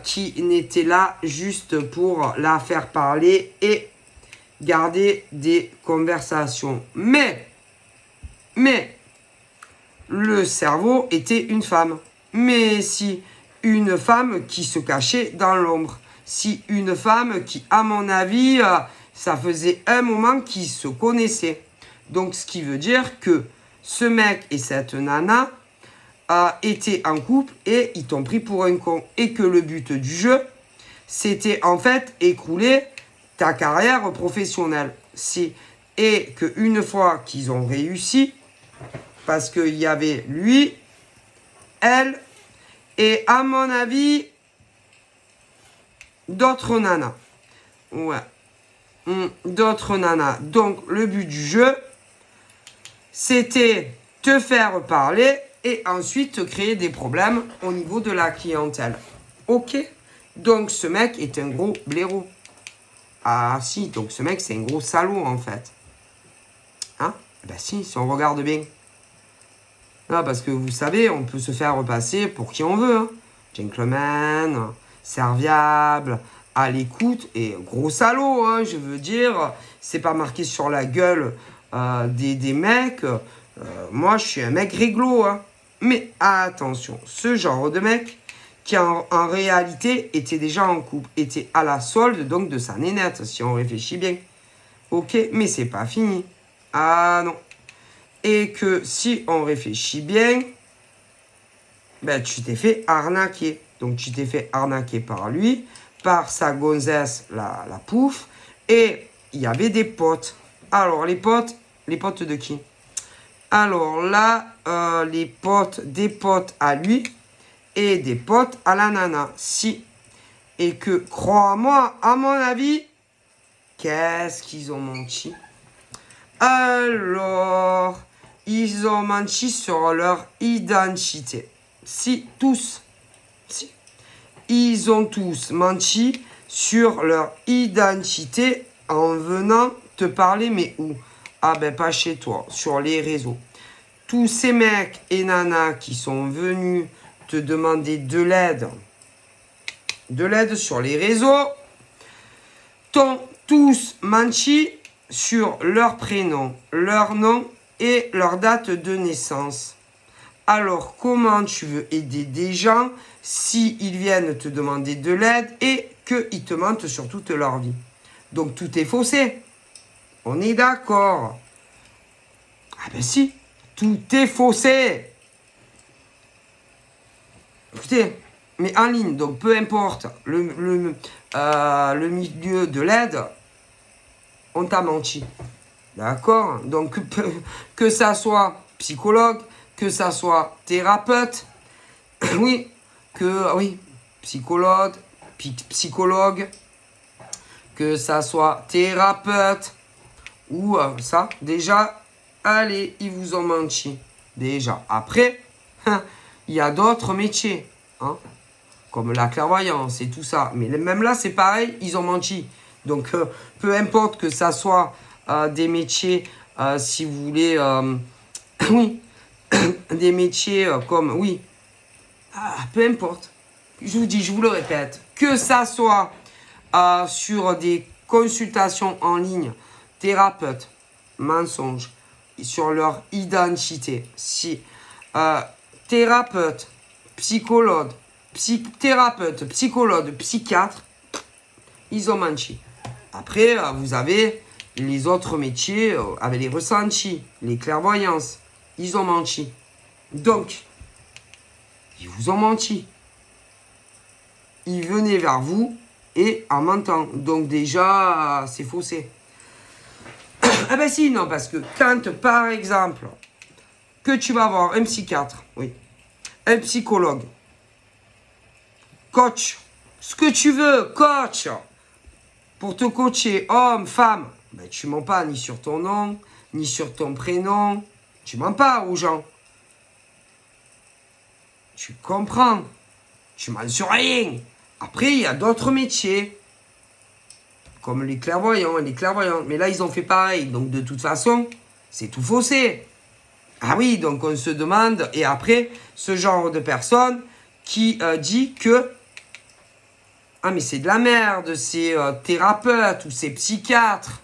qui n'était là juste pour la faire parler et garder des conversations. Mais, le cerveau était une femme. Mais si, une femme qui se cachait dans l'ombre. Si, une femme qui, à mon avis, ça faisait un moment qu'ils se connaissaient. Donc, ce qui veut dire que ce mec et cette nana étaient en couple et ils t'ont pris pour un con. Et que le but du jeu, c'était en fait écrouler ta carrière professionnelle. Et qu'une fois qu'ils ont réussi, parce qu'il y avait lui, elle, et à mon avis, d'autres nanas. Ouais. D'autres nanas. Donc, le but du jeu, c'était te faire parler et ensuite te créer des problèmes au niveau de la clientèle. Ok? Donc, ce mec est un gros blaireau. Ah si, donc ce mec, c'est un gros salaud, en fait. Hein? Ben si on regarde bien. Non, parce que vous savez, on peut se faire repasser pour qui on veut. Hein. Gentleman, serviable, à l'écoute et gros salaud, hein, je veux dire. C'est pas marqué sur la gueule des mecs. Moi, je suis un mec réglo. Hein. Mais attention, ce genre de mec qui en réalité était déjà en couple, était à la solde donc de sa nénette, si on réfléchit bien. Ok, mais c'est pas fini. Ah non. Et que si on réfléchit bien, ben tu t'es fait arnaquer. Donc tu t'es fait arnaquer par lui, par sa gonzesse, la pouffe, et il y avait des potes. Alors les potes de qui? Alors là, les potes, des potes à lui et des potes à la nana. Si. Et que, crois-moi, à mon avis, qu'est-ce qu'ils ont menti? Alors, ils ont menti sur leur identité. Si, tous. Si. Ils ont tous menti sur leur identité en venant te parler, mais où? Ah ben pas chez toi, sur les réseaux. Tous ces mecs et nanas qui sont venus te demander de l'aide sur les réseaux, t'ont tous menti sur leur prénom, leur nom et leur date de naissance. Alors, comment tu veux aider des gens s'ils viennent te demander de l'aide et qu'ils te mentent sur toute leur vie? Donc, tout est faussé. On est d'accord. Ah ben si, tout est faussé. Écoutez, mais en ligne, donc peu importe le milieu de l'aide, on t'a menti. D'accord? Donc, que ça soit psychologue, que ça soit thérapeute, oui, psychologue, que ça soit thérapeute, ou ça, déjà, allez, ils vous ont menti. Déjà. Après, il y a d'autres métiers, hein, comme la clairvoyance et tout ça. Mais même là, c'est pareil, ils ont menti. Donc, peu importe que ça soit des métiers, si vous voulez, oui, des métiers comme, oui, peu importe. Je vous dis, je vous le répète, que ça soit sur des consultations en ligne, thérapeute, mensonge, sur leur identité, si thérapeute, psychologue, psychiatre, ils ont menti. Après, vous avez les autres métiers avec les ressentis, les clairvoyances, ils ont menti. Donc, ils vous ont menti. Ils venaient vers vous et en mentant. Donc déjà, c'est faussé. Ah ben si, non, parce que quand, par exemple, que tu vas voir un psychiatre, oui, un psychologue, coach, ce que tu veux, coach, pour te coacher, homme, femme, ben tu mens pas ni sur ton nom, ni sur ton prénom, tu mens pas aux gens. Tu comprends, tu mens sur rien. Après, il y a d'autres métiers, comme les clairvoyants et les clairvoyantes. Mais là, ils ont fait pareil. Donc, de toute façon, c'est tout faussé. Ah oui, donc on se demande. Et après, ce genre de personne qui dit que ah, mais c'est de la merde, c'est thérapeute, ou c'est psychiatre,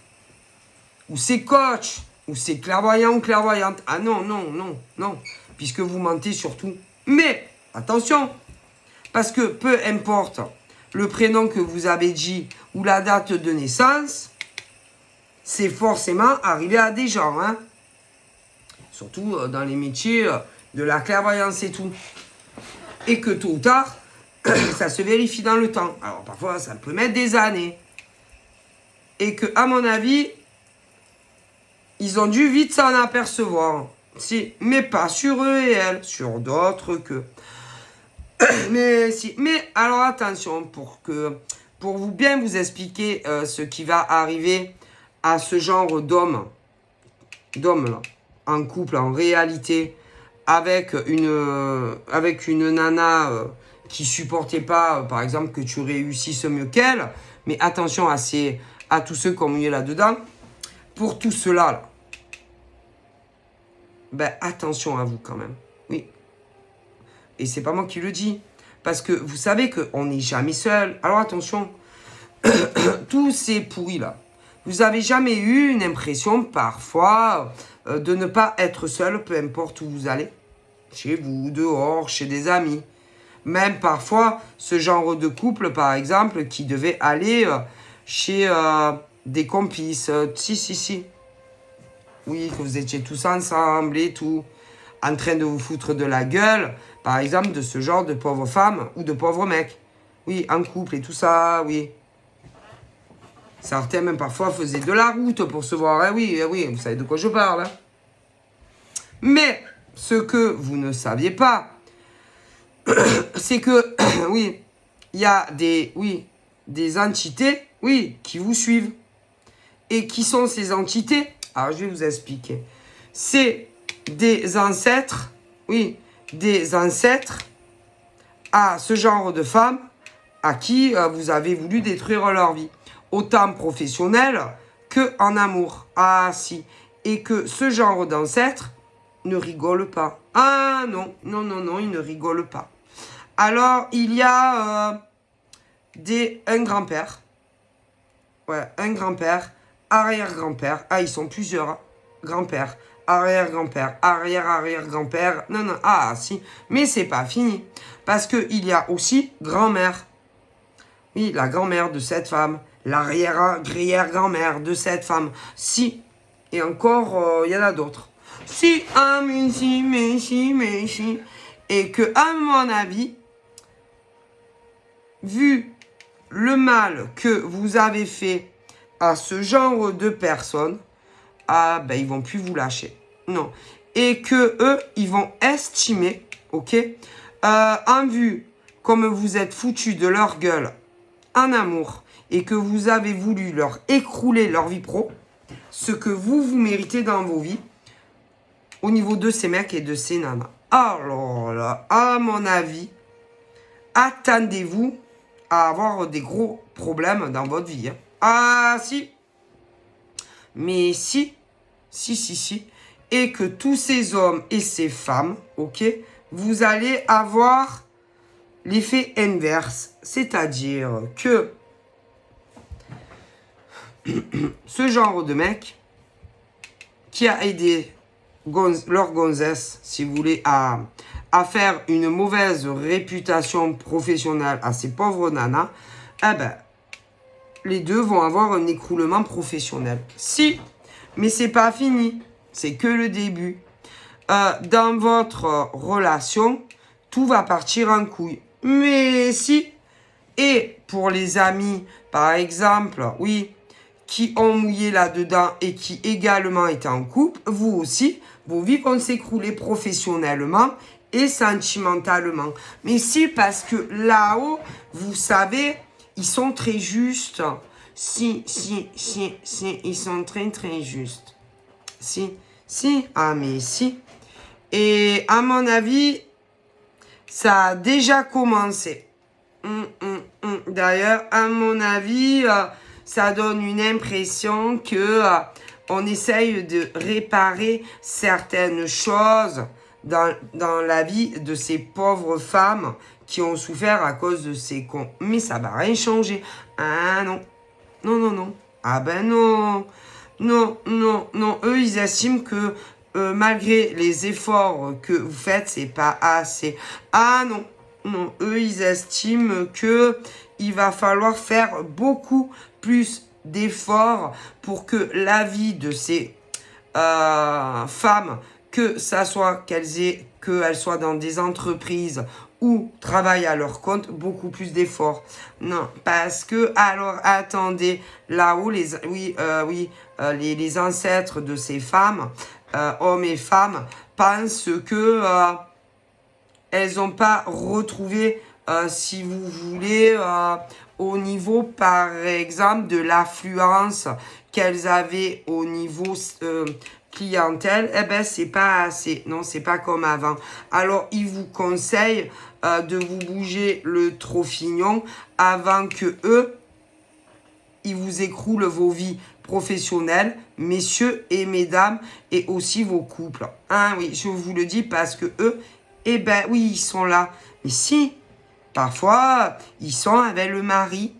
ou c'est coach, ou c'est clairvoyant ou clairvoyante. Ah non, non, non, non. Puisque vous mentez surtout. Mais, attention, parce que peu importe le prénom que vous avez dit ou la date de naissance, c'est forcément arrivé à des gens. Hein. Surtout dans les métiers de la clairvoyance et tout. Et que tôt ou tard, ça se vérifie dans le temps. Alors parfois, ça peut mettre des années. Et que, à mon avis, ils ont dû vite s'en apercevoir. Si, mais pas sur eux et elles, sur d'autres que. Mais si, mais alors attention, pour vous bien vous expliquer ce qui va arriver à ce genre d'homme là, en couple, en réalité, avec une nana qui supportait pas, par exemple, que tu réussisses mieux qu'elle, mais attention à tous ceux qui ont mouillé là-dedans, pour tout cela, là, ben attention à vous quand même, oui. Et c'est pas moi qui le dis, parce que vous savez qu'on n'est jamais seul. Alors attention, tous ces pourris là, vous avez jamais eu une impression parfois de ne pas être seul, peu importe où vous allez, chez vous, dehors, chez des amis, même parfois ce genre de couple par exemple qui devait aller chez des complices, si, oui, que vous étiez tous ensemble et tout, en train de vous foutre de la gueule, par exemple, de ce genre de pauvres femmes ou de pauvres mecs. Oui, en couple et tout ça, oui. Certains, même parfois, faisaient de la route pour se voir. Hein, oui, vous savez de quoi je parle. Hein. Mais, ce que vous ne saviez pas, c'est que, oui, il y a des entités, oui, qui vous suivent. Et qui sont ces entités? Alors, je vais vous expliquer. C'est des ancêtres, oui, des ancêtres à ce genre de femmes à qui vous avez voulu détruire leur vie. Autant professionnel que en amour. Ah, si. Et que ce genre d'ancêtres ne rigole pas. Ah, non, ils ne rigolent pas. Alors, il y a un grand-père. Ouais, un grand-père, arrière-grand-père. Ah, ils sont plusieurs. Hein. Grand-père, arrière-grand-père, arrière-arrière-grand-père. Non, ah, si. Mais c'est pas fini. Parce qu'il y a aussi grand-mère. Oui, la grand-mère de cette femme. L'arrière-grand-mère de cette femme. Si. Et encore, il y en a d'autres. Si, ah, mais si. Et que, à mon avis, vu le mal que vous avez fait à ce genre de personnes, ah ben ils vont plus vous lâcher. Non. Et que eux, ils vont estimer, ok, en vue, comme vous êtes foutus de leur gueule en amour et que vous avez voulu leur écrouler leur vie pro, ce que vous méritez dans vos vies, au niveau de ces mecs et de ces nanas. Alors là, à mon avis, attendez-vous à avoir des gros problèmes dans votre vie. Hein. Ah, si. Mais si. Et que tous ces hommes et ces femmes, ok, vous allez avoir l'effet inverse. C'est-à-dire que ce genre de mec qui a aidé leur gonzesse, si vous voulez, à faire une mauvaise réputation professionnelle à ces pauvres nanas, eh ben, les deux vont avoir un écroulement professionnel. Si, mais c'est pas fini, c'est que le début. Dans votre relation, tout va partir en couille. Mais si, et pour les amis, par exemple, oui, qui ont mouillé là-dedans et qui également étaient en couple, vous aussi, vos vies vont s'écrouler professionnellement et sentimentalement. Mais si, parce que là-haut, vous savez, ils sont très justes. Si, ils sont très justes. Si, ah mais si. Et à mon avis, ça a déjà commencé. D'ailleurs, à mon avis, ça donne une impression que on essaye de réparer certaines choses dans la vie de ces pauvres femmes qui ont souffert à cause de ces cons. Mais ça va rien changer. Ah non. Ah ben non. Non. Eux, ils estiment que malgré les efforts que vous faites, c'est pas assez. Ah non. Eux, ils estiment que il va falloir faire beaucoup plus d'efforts pour que la vie de ces femmes que ça soit qu'elles soient dans des entreprises ou travaillent à leur compte, beaucoup plus d'efforts. Non, parce que, alors, attendez, là-haut, les ancêtres de ces femmes, hommes et femmes, pensent que elles n'ont pas retrouvé, si vous voulez, au niveau, par exemple, de l'affluence qu'elles avaient au niveau clientèle, eh ben, c'est pas assez. Non, c'est pas comme avant. Alors, ils vous conseillent de vous bouger le trofignon avant que eux, ils vous écroulent vos vies professionnelles, messieurs et mesdames, et aussi vos couples. Hein, oui, je vous le dis parce que eux, eh ben oui, ils sont là. Mais si, parfois, ils sont avec le mari.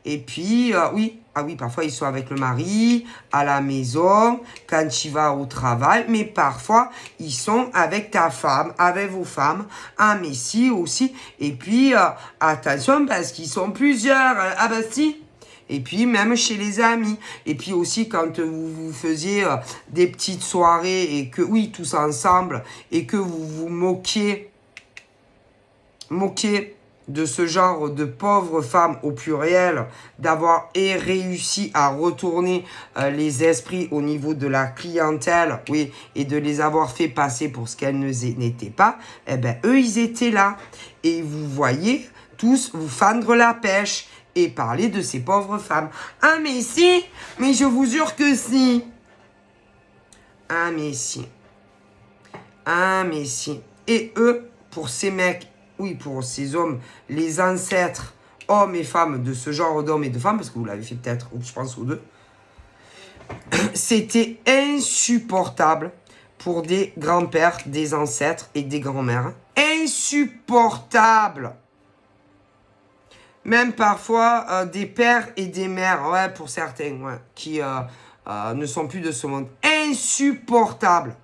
Et puis, oui, ah oui, parfois, ils sont avec le mari, à la maison, quand il va au travail. Mais parfois, ils sont avec ta femme, avec vos femmes. Ah, mais si, aussi. Et puis, attention, parce qu'ils sont plusieurs. Ah, bah si. Et puis, même chez les amis. Et puis aussi, quand vous faisiez des petites soirées et que, oui, tous ensemble, et que vous vous moquiez de ce genre de pauvres femmes au pluriel, d'avoir réussi à retourner les esprits au niveau de la clientèle, oui, et de les avoir fait passer pour ce qu'elles n'étaient pas, eh ben, eux, ils étaient là. Et vous voyez tous vous fendre la pêche et parler de ces pauvres femmes. Ah, mais si, mais je vous jure que si. Ah, mais si. Ah, mais si. Et eux, pour ces mecs, oui, pour ces hommes, les ancêtres, hommes et femmes de ce genre d'hommes et de femmes, parce que vous l'avez fait peut-être, je pense, aux deux, c'était insupportable pour des grands-pères, des ancêtres et des grands-mères. Insupportable. Même parfois des pères et des mères, ouais, pour certains, ouais, qui ne sont plus de ce monde. Insupportable.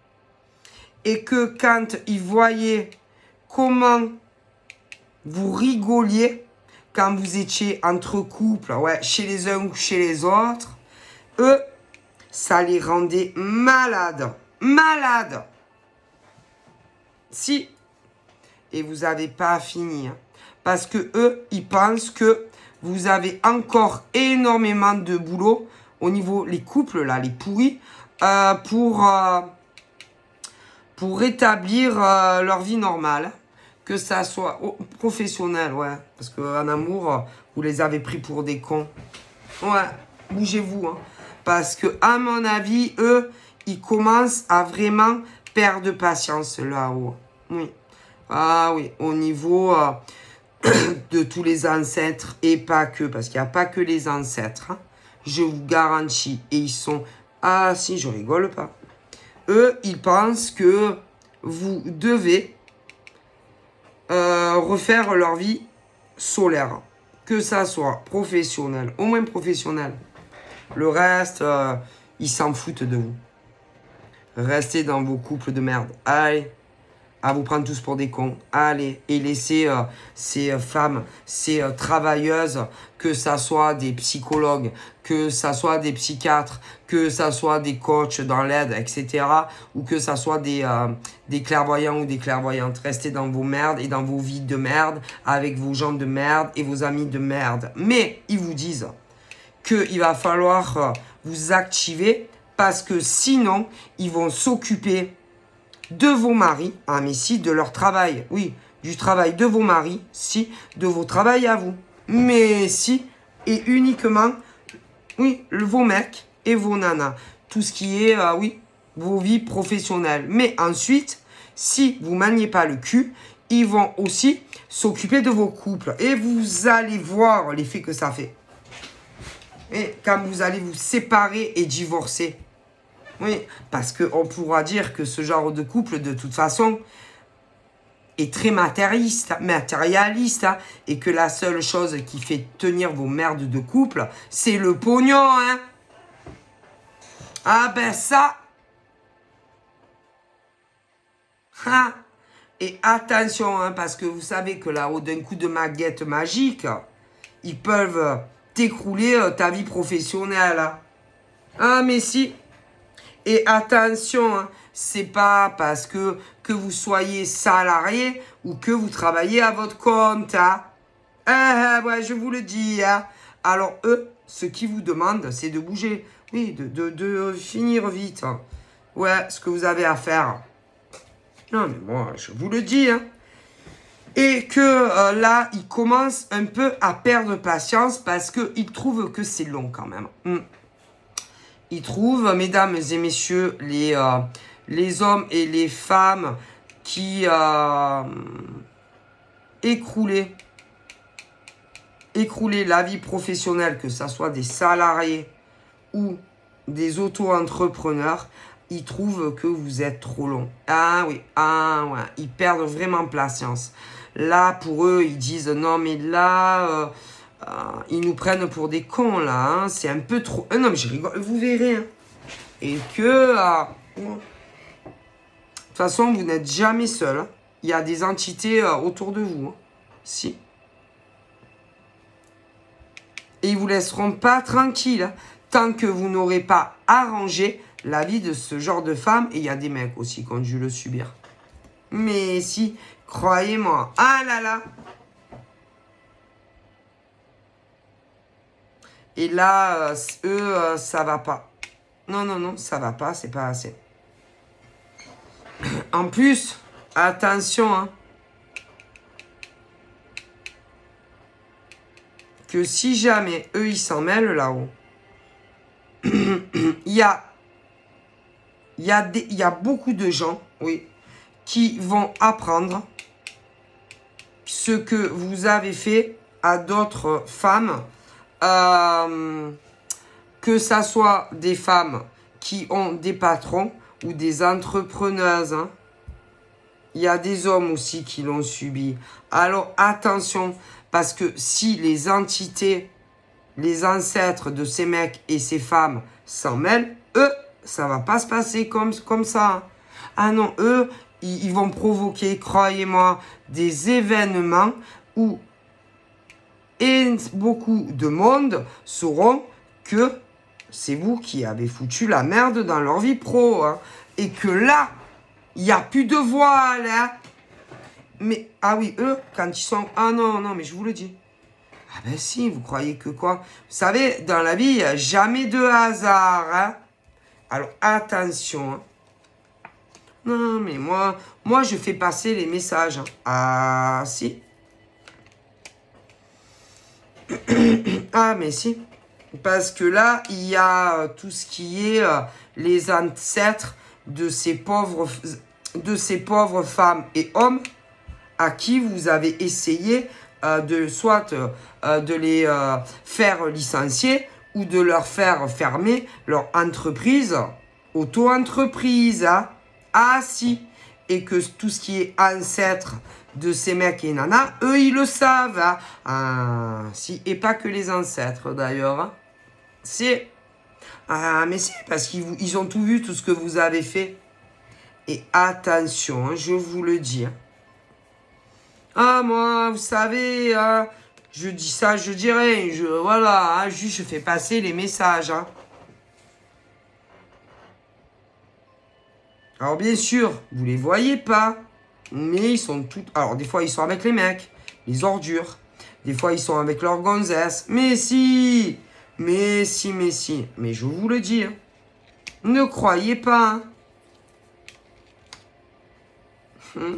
Et que quand ils voyaient comment vous rigoliez quand vous étiez entre couples, ouais, chez les uns ou chez les autres, eux, ça les rendait malades. Malades. Si. Et vous n'avez pas fini. Hein. Parce que eux, ils pensent que vous avez encore énormément de boulot au niveau, les couples, là, les pourris, pour rétablir leur vie normale. Que ça soit professionnel, ouais. Parce qu'en amour, vous les avez pris pour des cons. Ouais, bougez-vous. Hein. Parce que, à mon avis, eux, ils commencent à vraiment perdre patience là-haut. Oui. Ah oui, au niveau de tous les ancêtres et pas que, parce qu'il n'y a pas que les ancêtres. Hein. Je vous garantis. Et ils sont... Ah si, je rigole pas. Eux, ils pensent que vous devez refaire leur vie solaire. Que ça soit professionnel, au moins professionnel. Le reste, ils s'en foutent de vous. Restez dans vos couples de merde. Allez, à vous prendre tous pour des cons. Allez, et laissez ces femmes, ces travailleuses, que ça soit des psychologues, que ça soit des psychiatres, que ça soit des coachs dans l'aide, etc. Ou que ça soit des clairvoyants ou des clairvoyantes. Restez dans vos merdes et dans vos vies de merde, avec vos gens de merde et vos amis de merde. Mais ils vous disent qu'il va falloir vous activer parce que sinon, ils vont s'occuper de vos maris, ah mais si, de leur travail, oui, du travail de vos maris, si, de vos travails à vous, mais si, et uniquement, oui, vos mecs et vos nanas, tout ce qui est, oui, vos vies professionnelles. Mais ensuite, si vous maniez pas le cul, ils vont aussi s'occuper de vos couples, et vous allez voir l'effet que ça fait. Et quand vous allez vous séparer et divorcer, oui, parce qu'on pourra dire que ce genre de couple, de toute façon, est très matérialiste, hein, et que la seule chose qui fait tenir vos merdes de couple, c'est le pognon, hein. Ah ben ça. Ah. Et attention, hein, parce que vous savez que là-haut, d'un coup de baguette magique, ils peuvent t'écrouler ta vie professionnelle. Hein. Ah mais si. Et attention, hein, c'est pas parce que vous soyez salarié ou que vous travaillez à votre compte. Hein. Ouais, je vous le dis. Hein. Alors, eux, ce qu'ils vous demandent, c'est de bouger. Oui, de finir vite. Hein. Ouais, ce que vous avez à faire. Non, mais moi, je vous le dis. Hein. Et que là, ils commencent un peu à perdre patience parce qu'ils trouvent que c'est long quand même. Ils trouvent, mesdames et messieurs, les hommes et les femmes qui écroulaient la vie professionnelle, que ce soit des salariés ou des auto-entrepreneurs, ils trouvent que vous êtes trop long. Ah oui, ouais, ils perdent vraiment patience. Là, pour eux, ils disent, non mais là, ils nous prennent pour des cons, là, hein, c'est un peu trop... non mais je rigole, vous verrez. Hein. Et que... de toute façon, vous n'êtes jamais seul. Hein. Il y a des entités autour de vous. Hein. Si. Et ils vous laisseront pas tranquille hein, tant que vous n'aurez pas arrangé la vie de ce genre de femme. Et il y a des mecs aussi qui ont dû le subir. Mais si, croyez-moi. Ah là là. Et là, eux, ça va pas. Non, ça va pas, c'est pas assez. En plus, attention, hein. Que si jamais eux, ils s'en mêlent là-haut, il y a beaucoup de gens, oui, qui vont apprendre ce que vous avez fait à d'autres femmes, que ça soit des femmes qui ont des patrons ou des entrepreneuses. Hein. Il y a des hommes aussi qui l'ont subi. Alors attention, parce que si les entités, les ancêtres de ces mecs et ces femmes s'en mêlent, eux, ça va pas se passer comme ça. Hein. Ah non, eux, ils vont provoquer, croyez-moi, des événements où beaucoup de monde sauront que c'est vous qui avez foutu la merde dans leur vie pro. Hein. Et que là, il n'y a plus de voile. Hein. Mais, ah oui, eux, quand ils sont... Ah non, mais je vous le dis. Ah ben si, vous croyez que quoi? Vous savez, dans la vie, il n'y a jamais de hasard. Hein. Alors, attention. Hein. Non, mais moi, je fais passer les messages. Hein. Ah, si. Ah, mais si. Parce que là, il y a tout ce qui est les ancêtres de ces pauvres femmes et hommes à qui vous avez essayé de les faire licencier ou de leur faire fermer leur entreprise, auto-entreprise. Hein. Ah si. Et que tout ce qui est ancêtre de ces mecs et nanas, eux, ils le savent. Hein. Ah, si. Et pas que les ancêtres, d'ailleurs. Hein. C'est... Ah, mais c'est parce qu'ils ont tout vu, tout ce que vous avez fait. Et attention, hein, je vous le dis. Hein. Ah, moi, vous savez, hein, je dis ça, je dirais. Voilà, hein, juste je fais passer les messages. Hein. Alors, bien sûr, vous les voyez pas. Mais ils sont tous... Alors, des fois, ils sont avec les mecs, les ordures. Des fois, ils sont avec leurs gonzesses. Mais si... Mais je vous le dis. Hein. Ne croyez pas. Hein.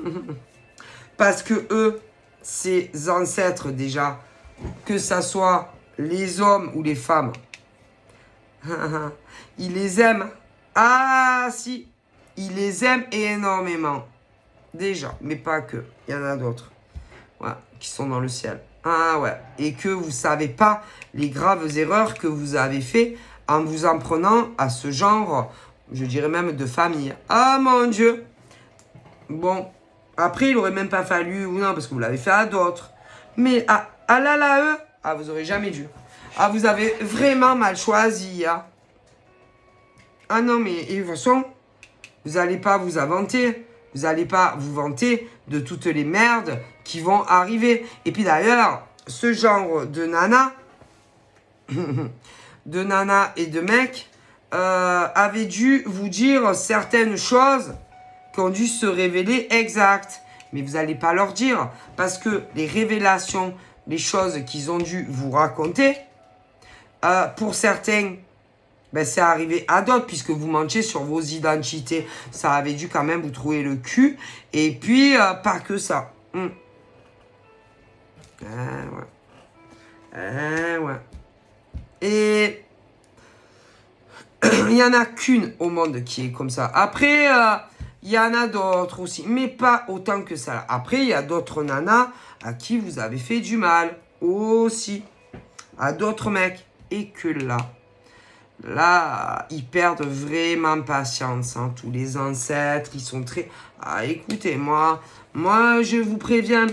Parce que eux, ces ancêtres déjà, que ça soit les hommes ou les femmes, ils les aiment. Ah si, ils les aiment énormément. Déjà, mais pas que. Il y en a d'autres. Ouais, qui sont dans le ciel. Ah ouais. Et que vous savez pas les graves erreurs que vous avez fait en vous en prenant à ce genre, je dirais même de famille. Ah mon Dieu. Bon, après il aurait même pas fallu, ou non, parce que vous l'avez fait à d'autres. Mais à là, eux, ah vous aurez jamais dû. Ah vous avez vraiment mal choisi. Hein. Ah non mais, et de toute façon, vous n'allez pas vous inventer. Vous n'allez pas vous vanter de toutes les merdes qui vont arriver. Et puis d'ailleurs, ce genre de nana, et de mec, avaient dû vous dire certaines choses qui ont dû se révéler exactes. Mais vous n'allez pas leur dire. Parce que les révélations, les choses qu'ils ont dû vous raconter, pour certains, ben, c'est arrivé à d'autres, puisque vous mentiez sur vos identités. Ça avait dû quand même vous trouver le cul. Et puis, pas que ça. Ouais. Et il n'y en a qu'une au monde qui est comme ça. Après, il y en a d'autres aussi, mais pas autant que ça. Après, il y a d'autres nanas à qui vous avez fait du mal aussi. À d'autres mecs. Et que là, ils perdent vraiment patience. Hein. Tous les ancêtres, ils sont très... Ah, écoutez, moi, je vous préviens...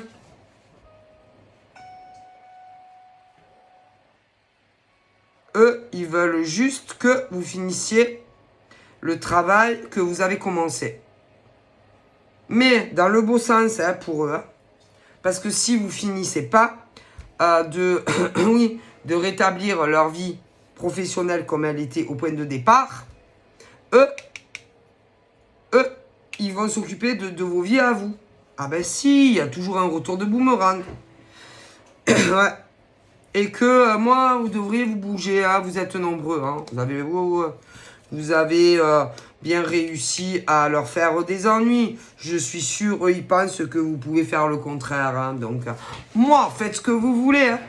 Eux, ils veulent juste que vous finissiez le travail que vous avez commencé. Mais dans le beau sens hein, pour eux. Hein, parce que si vous finissez pas de rétablir leur vie professionnelle comme elle était au point de départ, eux ils vont s'occuper de vos vies à vous. Ah ben si, il y a toujours un retour de boomerang. Ouais. Et que moi, vous devriez vous bouger, hein, vous êtes nombreux. Hein. Vous avez bien réussi à leur faire des ennuis. Je suis sûr, eux, ils pensent que vous pouvez faire le contraire. Hein. Donc, moi, faites ce que vous voulez. Hein.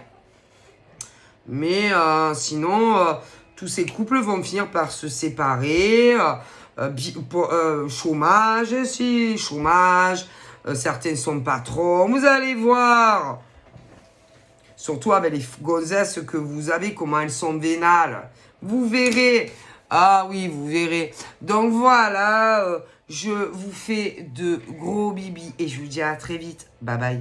Mais sinon, tous ces couples vont finir par se séparer. Chômage, chômage. Certains sont patrons. Vous allez voir. Surtout avec les gonzesses que vous avez, comment elles sont vénales. Vous verrez. Ah oui, vous verrez. Donc voilà, je vous fais de gros bibis et je vous dis à très vite. Bye bye.